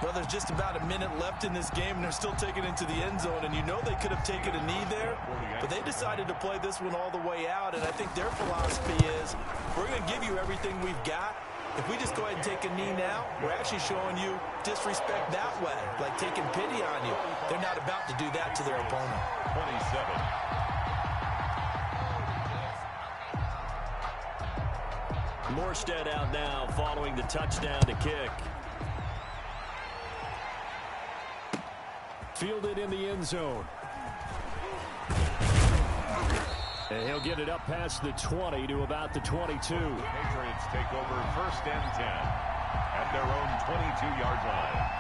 E: Well, there's just about a minute left in this game, and they're still taking it into the end zone, and you know they could have taken a knee there, but they decided to play this one all the way out, and I think their philosophy is, we're going to give you everything we've got. If we just go ahead and take a knee now, we're actually showing you disrespect that way, like taking pity on you. They're not about to do that to their opponent.
D: 27.
C: Morstead out now following the touchdown to kick. Fielded in the end zone. And he'll get it up past the 20 to about the 22.
D: Patriots take over 1st and 10 at their own 22-yard line.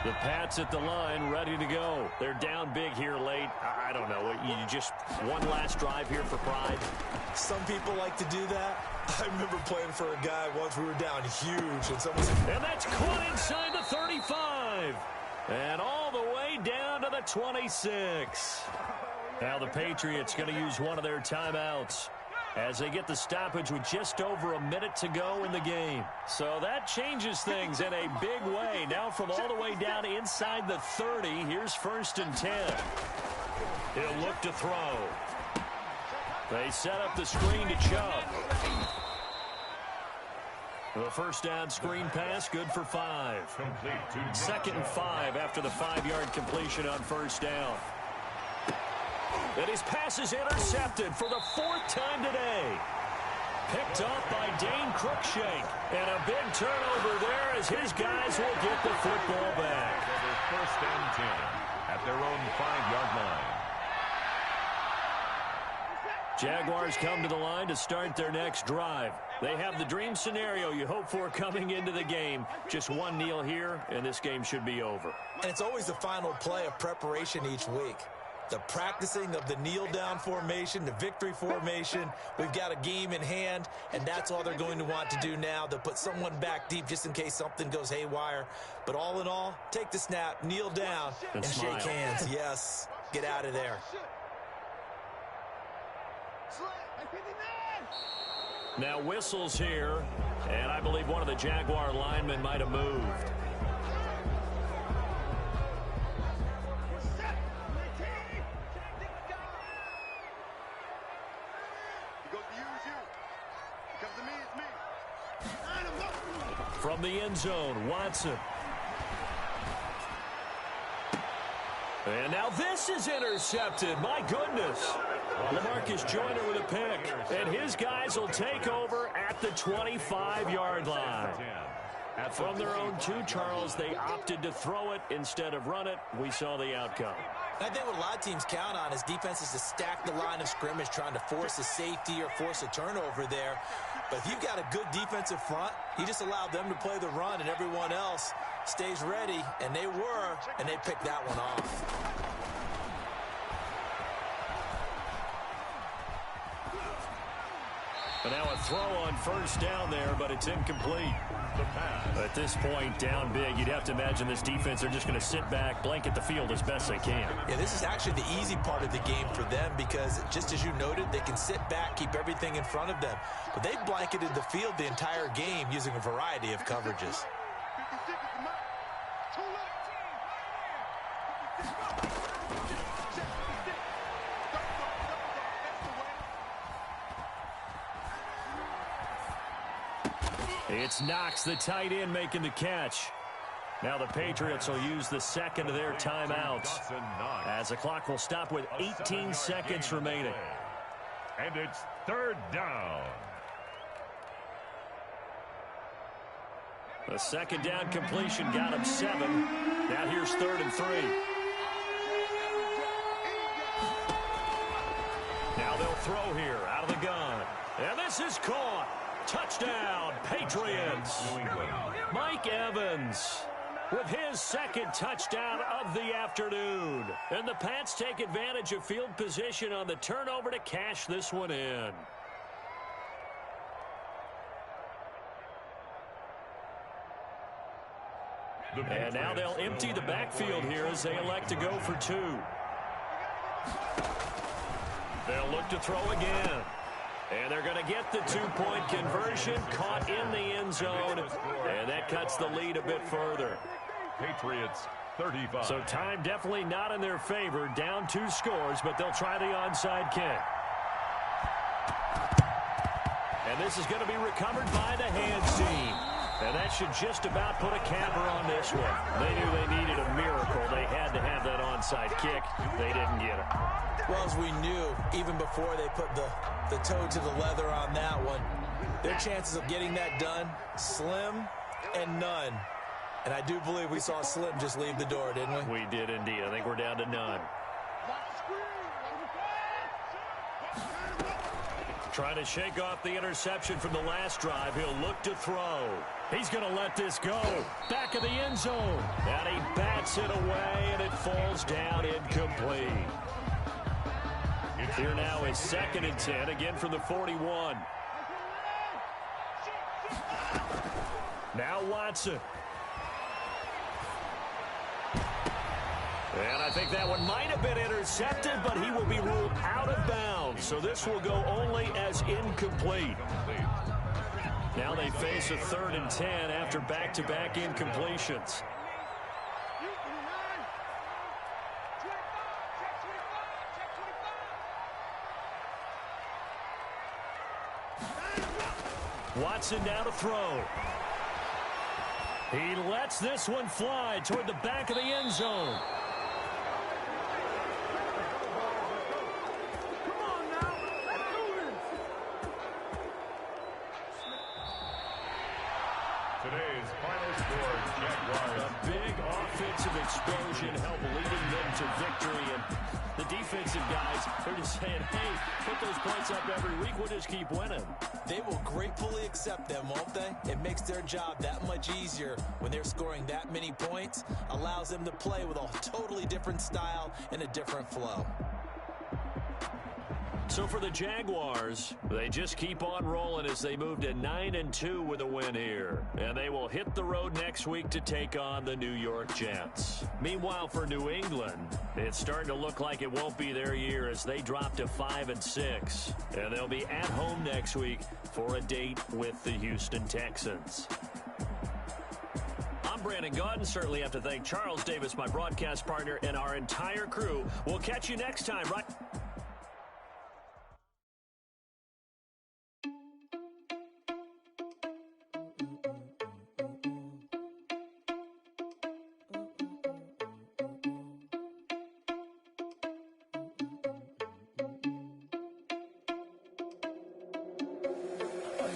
C: The Pats at the line, ready to go. They're down big here late. I don't know. You just one last drive here for pride?
E: Some people like to do that. I remember playing for a guy once. We were down huge.
C: And that's caught inside the 35. And all the way down to the 26. Now the Patriots going to use one of their timeouts as they get the stoppage with just over a minute to go in the game. So that changes things in a big way. Now from all the way down inside the 30, here's 1st and 10. He'll look to throw. They set up the screen to Chubb. The first down screen pass, good for 5. 2nd and 5 after the 5-yard completion on 1st down. And his pass is intercepted for the 4th time today. Picked up by Dane Cruikshank. And a big turnover there as his guys will get the football back.
D: 1st and 10 at their own 5-yard line.
C: Jaguars come to the line to start their next drive. They have the dream scenario you hope for coming into the game. Just one kneel here, and this game should be over.
E: And it's always the final play of preparation each week. The practicing of the kneel-down formation, the victory formation. We've got a game in hand, and that's all they're going to want to do now. They'll put someone back deep just in case something goes haywire. But all in all, take the snap, kneel down, and shake hands. Yes, get out of there.
C: Now whistles here, and I believe one of the Jaguar linemen might have moved. From the end zone, Watson. And now this is intercepted. My goodness. LaMarcus Joyner with a pick. And his guys will take over at the 25-yard line. From their own 2, Charles, they opted to throw it instead of run it. We saw the outcome.
E: I think what a lot of teams count on is defenses to stack the line of scrimmage, trying to force a safety or force a turnover there. But if you've got a good defensive front, you just allow them to play the run, and everyone else stays ready, and they were, and they picked that one off.
C: And now a throw on 1st down there, but it's incomplete. At this point, down big, you'd have to imagine this defense, they're just going to sit back, blanket the field as best they can.
E: Yeah, this is actually the easy part of the game for them because, just as you noted, they can sit back, keep everything in front of them. But they've blanketed the field the entire game using a variety of coverages.
C: It's Knox, the tight end, making the catch. Now the Patriots will use the second of their timeouts as the clock will stop with 18 seconds remaining.
D: And it's 3rd down.
C: The 2nd down completion got him 7. Now here's 3rd and 3. Now they'll throw here out of the gun. And this is caught. Touchdown, Patriots. Mike Evans with his 2nd touchdown of the afternoon. And the Pats take advantage of field position on the turnover to cash this one in. And now they'll empty the backfield here as they elect to go for 2. They'll look to throw again. And they're going to get the 2-point conversion, caught in the end zone, and that cuts the lead a bit further.
D: Patriots 35.
C: So time definitely not in their favor, down 2 scores, but they'll try the onside kick. And this is going to be recovered by the hands team. And that should just about put a capper on this one. They knew they needed a miracle. They had to have that onside kick. They didn't get it.
E: Well, as we knew, even before they put the toe to the leather on that one, their chances of getting that done, slim and none. And I do believe we saw Slim just leave the door, didn't we?
C: We did indeed. I think we're down to none. Trying to shake off the interception from the last drive. He'll look to throw. He's going to let this go. Back of the end zone. And he bats it away, and it falls down incomplete. Here now is 2nd and 10, again from the 41. Now Watson. And I think that one might have been intercepted, but he will be ruled out of bounds. So this will go only as incomplete. Now they face a 3rd and 10 after back-to-back incompletions. Watson now to throw. He lets this one fly toward the back of the end zone.
D: Today's final score, Jaguars.
C: A big offensive explosion helped leading them to victory. And the defensive guys, they're just saying, hey, put those points up every week. We'll just keep winning.
E: They will gratefully accept them, won't they? It makes their job that much easier when they're scoring that many points. Allows them to play with a totally different style and a different flow.
C: So for the Jaguars, they just keep on rolling as they move to 9-2 with a win here. And they will hit the road next week to take on the New York Jets. Meanwhile, for New England, it's starting to look like it won't be their year as they drop to 5-6. And they'll be at home next week for a date with the Houston Texans. I'm Brandon Gaudin. Certainly have to thank Charles Davis, my broadcast partner, and our entire crew. We'll catch you next time, right?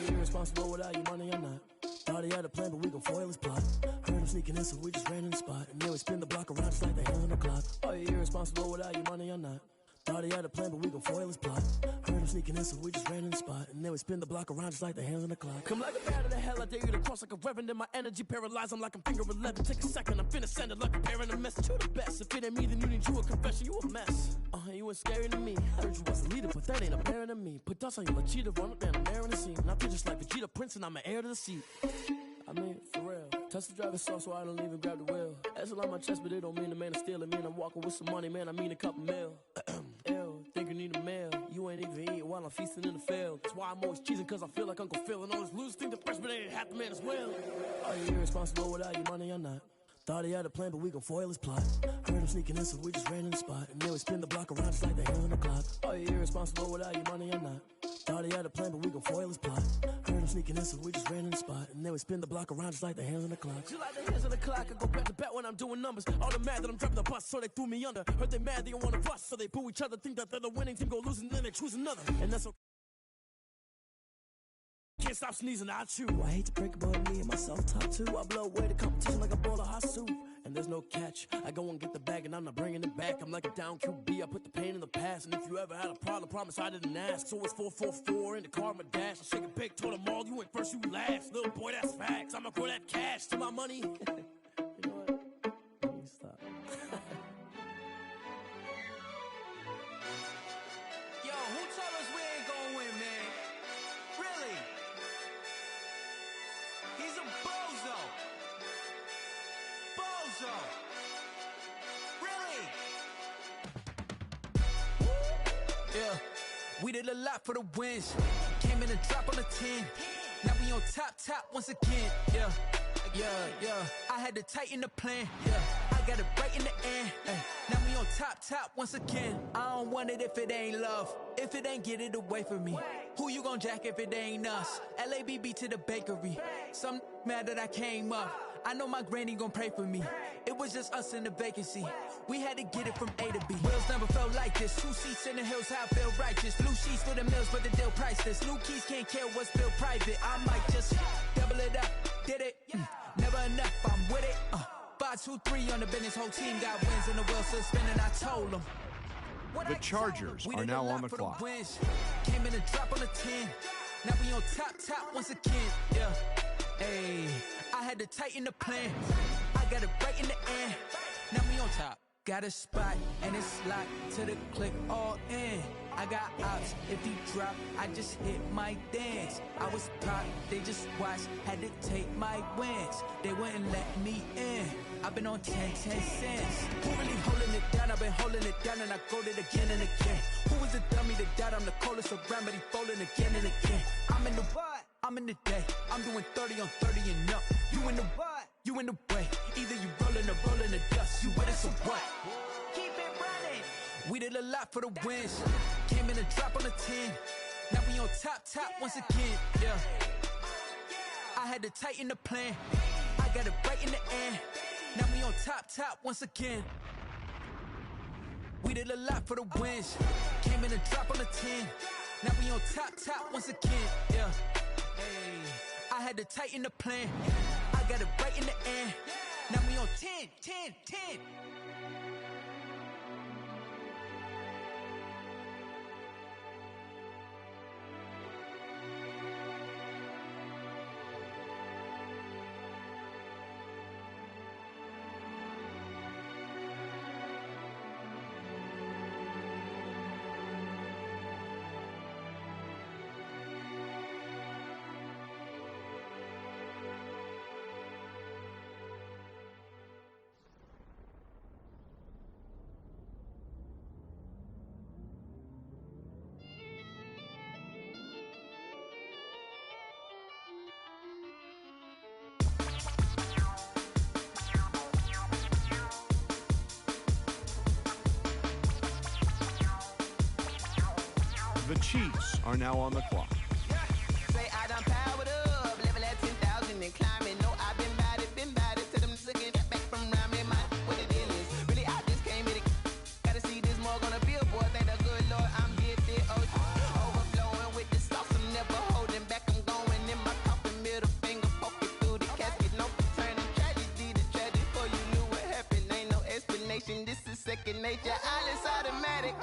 B: Irresponsible without your money or not. Thought he had a plan, but we gon' foil his plot. Heard him sneaking in, so we just ran in the spot. And then we spin the block around just like the hand on the clock. Are you irresponsible without your money or not? Thought he had a plan, but we gon' foil his plot. Heard him sneaking in, so we just ran in the spot. And then we spin the block around just like the hands on the clock. Come like a bat of the hell, I dare you to cross like a reverend. In my energy paralyzed, I'm like I'm finger 11. Take a second, I'm finna send it like a parent. A message to the best. If it ain't me, then you need you a confession. You a mess. You ain't scary to me. Heard you was a leader, but that ain't apparent to me. Put dust on you, a cheetah, run up and I'm there in the scene. And I feel just like Vegeta Prince, and I'm an heir to the seat. I mean, for real. Touch the driver's sauce, so I don't even grab the wheel. That's on my chest, but it don't mean the man is stealing. Man, I'm walking with some money, man. I mean a couple mil. Ew, think you need a meal. You ain't even eating while I'm feasting in the field. That's why I'm always cheesing, cause I feel like Uncle Phil. And all those losers think the freshman ain't half the man as well. Are you irresponsible without your money or not? Thought he had a plan, but we gon' foil his plot. Heard him sneaking in, so we just ran in the spot. And then we spin the block around just like the hand on the clock. Are you irresponsible without your money or not? Thought he had a plan, but we gon' foil his plot. Heard him sneaking in, so we just ran in the spot. And then we spin the block around just like the hands on the clock. Just like the hands on the clock, I go back to back when I'm doing numbers. All the mad that I'm driving the bus, so they threw me under. Heard they mad, they don't wanna bust, so they boo each other. Think that they're the winning team, go losing, then they choose another. And that's okay. Can't stop sneezing, I chew. I hate to break it, but me and myself top two. I blow away the competition like a bowl of hot soup. And there's no catch. I go and get the bag and I'm not bringing it back. I'm like a down QB, I put the pain in the past. And if you ever had a problem, promise I didn't ask. So it's 444 in the car, my dash. I shake it big, told them all, you ain't first, you last. Little boy, that's facts. I'ma grow that cash to my money. You know what? Let me stop.
A: Yo, who told us we ain't gonna win, man? Really? He's a bozo. Bozo. Really? Yeah, we did a lot for the wins. Came in a drop on the 10. Now we on top once again. Yeah.
G: Yeah. I had to tighten the plan. Yeah, I got it right in the end. Now we on top once again. I don't want it if it ain't love. If it ain't, get it away from me. Who you gon' jack if it ain't us? LABB to the bakery. Some mad that I came up. I know my granny gon' pray for me. It was just us in the vacancy. We had to get it from A to B. Wheels never felt like this. 2 seats in the hills, how I feel righteous. Blue sheets for the mills, but the deal priceless. New keys can't care what's still private. I might just double it up. Did it? Never enough, I'm with it. 5, 2, 3 on the business. Whole team got wins and the wheels still spinning. I told them.
H: The Chargers are now on the clock.
G: Came in and drop on the 10. Now we on top once again. Yeah. Hey, I had to tighten the plan. I got it right in the end. Now we on top. Got a spot and it's locked to the click all in. I got ops, if he drop, I just hit my dance. I was pop, they just watched, had to take my wins. They wouldn't let me in. I've been on 10 cents. Who really holding it down? I've been holding it down and I go it again and again. Who is the dummy that doubt? I'm the coldest around, but he folding again and again. I'm in the what? I'm in the day. I'm doing 30 on 30 and up. You in the what? You in the way. Either you rolling or rolling the dust. You with us or what? Keep it running. We did a lot for the wins. Came in and drop on the 10. Now we on top once again. Yeah. I had to tighten the plan. I got it right in the end. Now we on top once again. We did a lot for the wins. Came in and drop on the 10. Now we on top once again. Yeah. Hey, I had to tighten the plan. I got it right in the end. Now we on 10.
H: The Chiefs are now on the clock.
I: Say I done powered up, level at 10,000 and climbing. No, I've been bad it to them looking back from around me. My what the deal is. Really, I just came here to gotta see this more gonna be a boy. Thank the good Lord, I'm gifted. Overflowing with the sauce, I'm never holding back. I'm going in my coffin, middle finger poking through the casket. No returning tragedy, the tragic for you knew what happened. Ain't no explanation, this is second nature. All is automatic.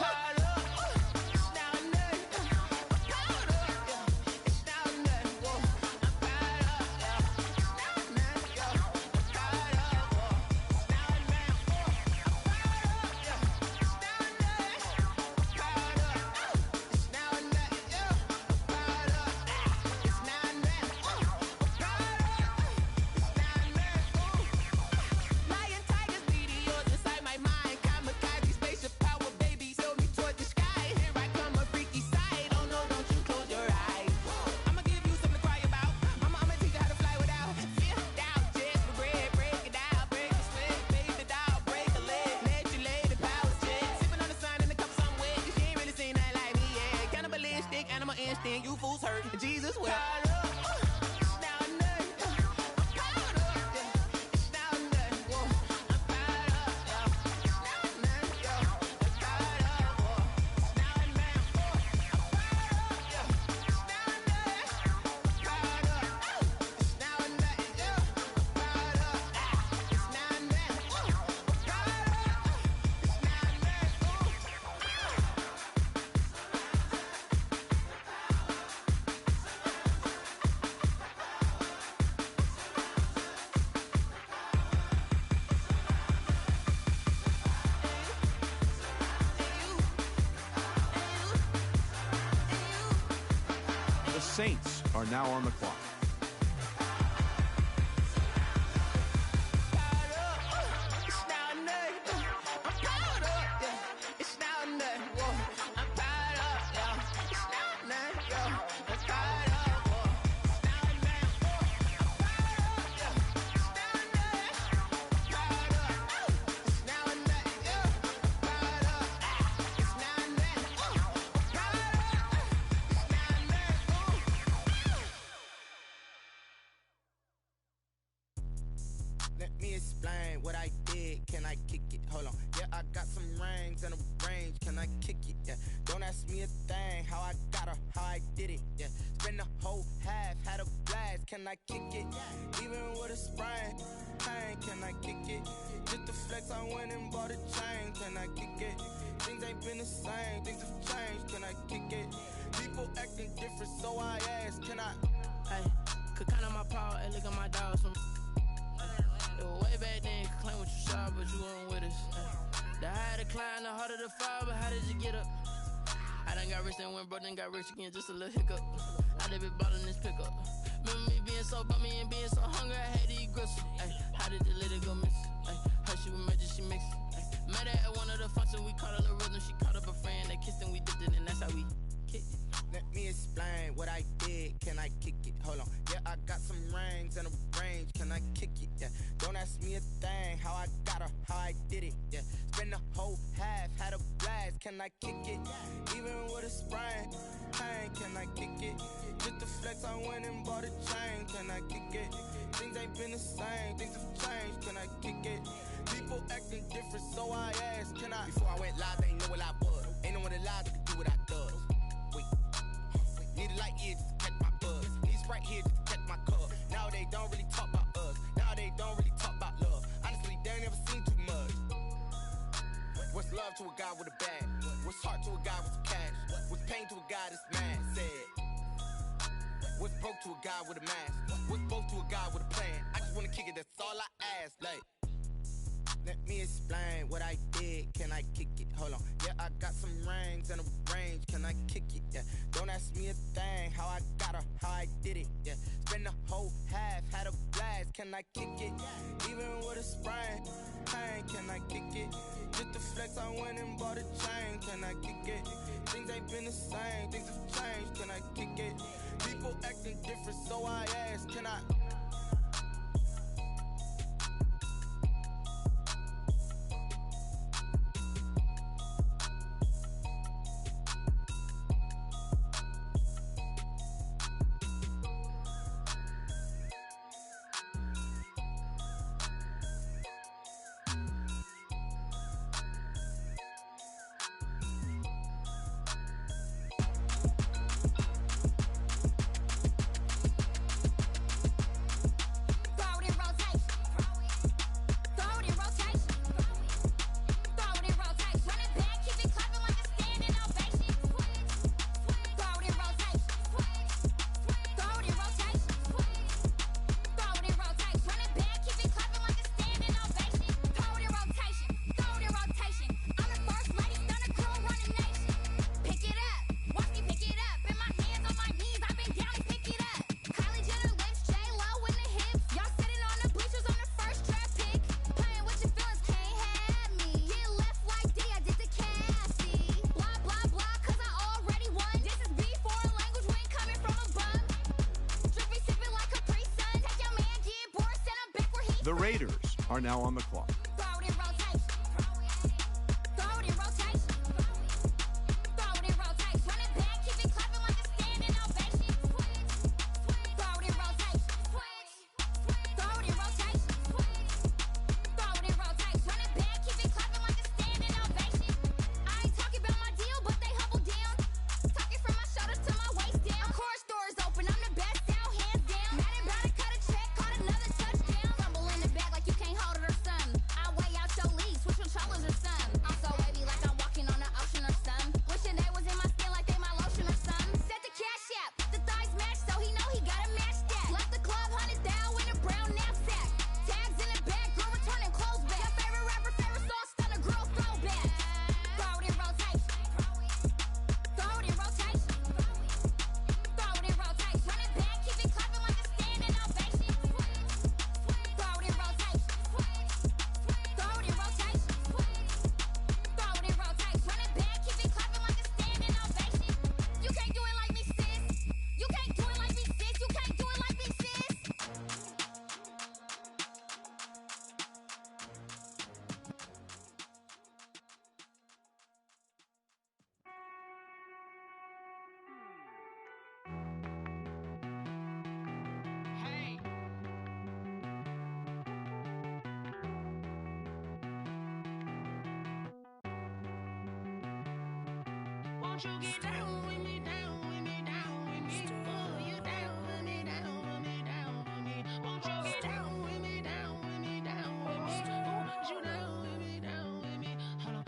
I: You fools hurt. Jesus will.
H: The Saints are now on the clock.
I: explain what I did? Can I kick it? Hold on. Yeah, I got some rings and a range. Can I kick it? Yeah. Don't ask me a thing. How I got her, how I did it. Yeah. Spend the whole half, had a blast. Can I kick it? Even with a sprain. Pain, can I kick it? Just the flex, I went and bought a chain. Can I kick it? Things ain't been the same. Things have changed. Can I kick it? People acting different, so I ask. Can I?
J: Hey, could count on my power, and look at my dogs from. It was way back then, could claim what you saw, but you weren't with us. The higher the climb, the harder the fall, but how did you get up? I done got rich and went broke, then got rich again, just a little hiccup. I done been ballin' this pickup. Remember me being so bummy and being so hungry, I had to eat gristle. Ay, how did the lady go miss? Ay, her she was magic, she mixed. Met her at one of the functions, we caught a little rhythm, she caught up a friend, they kissed and we dipped it, and that's how we kicked it.
I: Let me explain what I did. Can I kick it? Hold on. Yeah, I got some rings and a range. Can I kick it? Yeah. Don't ask me a thing. How I got her, how I did it. Yeah. Spend the whole half, had a blast. Can I kick it? Even with a sprain. Pain, can I kick it? Just the flex, I went and bought a chain. Can I kick it? Things ain't been the same. Things have changed. Can I kick it? People acting different, so I asked. Can I? Before I went live, they ain't know what I was. Ain't no one alive that could do what I does. Need a light here just to catch my buzz. Need Sprite here just to catch my cup. Now they don't really talk about us. Now they don't really talk about love. Honestly, they ain't never seen too much. What's love to a guy with a bag? What's heart to a guy with some cash? What's pain to a guy that's mad? Said. What's broke to a guy with a mask? What's both to a guy with a plan? I just wanna kick it, that's all I ask. Like, let me explain what I did. Can I kick it? Hold on. Yeah, I got some rings and a range. Can I kick it? Yeah. Don't ask me a thing. How I got her, how I did it. Yeah. Spend the whole half, had a blast. Can I kick it? Even with a sprain. Pain, can I kick it? Just the flex, I went and bought a chain. Can I kick it? Things ain't been the same. Things have changed. Can I kick it? People acting different, so I ask. Can I?
H: The Raiders are now on the clock.
A: Won't you get down with me, down with me, down with me? Oh, you down with me, down with me, down with me. Won't you get down with me, down with me, down with me? Oh, you down with me, down with me? Hold on.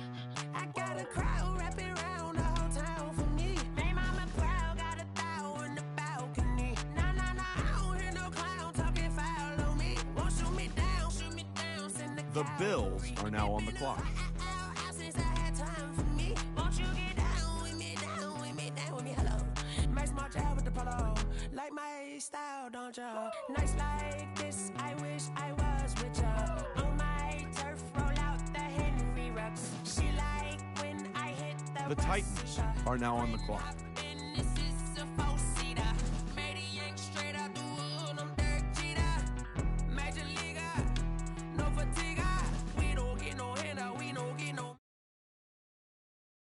A: I got a crowd wrapping around the whole town for me. They mama proud, got a thou in the balcony. Nah, nah, nah, I don't hear no clown talking foul on me. Won't shoot me down, send
H: The Bills are now on the clock.
A: since I had time for me. Won't you get down with me, down with me, down with me? Hello. Max March out with the polo. Like my style, don't ya? Nights like this, I wish I was with ya. On my turf, roll out the Henry rocks. She like when I hit
H: The Titans are now on the clock.
A: And this is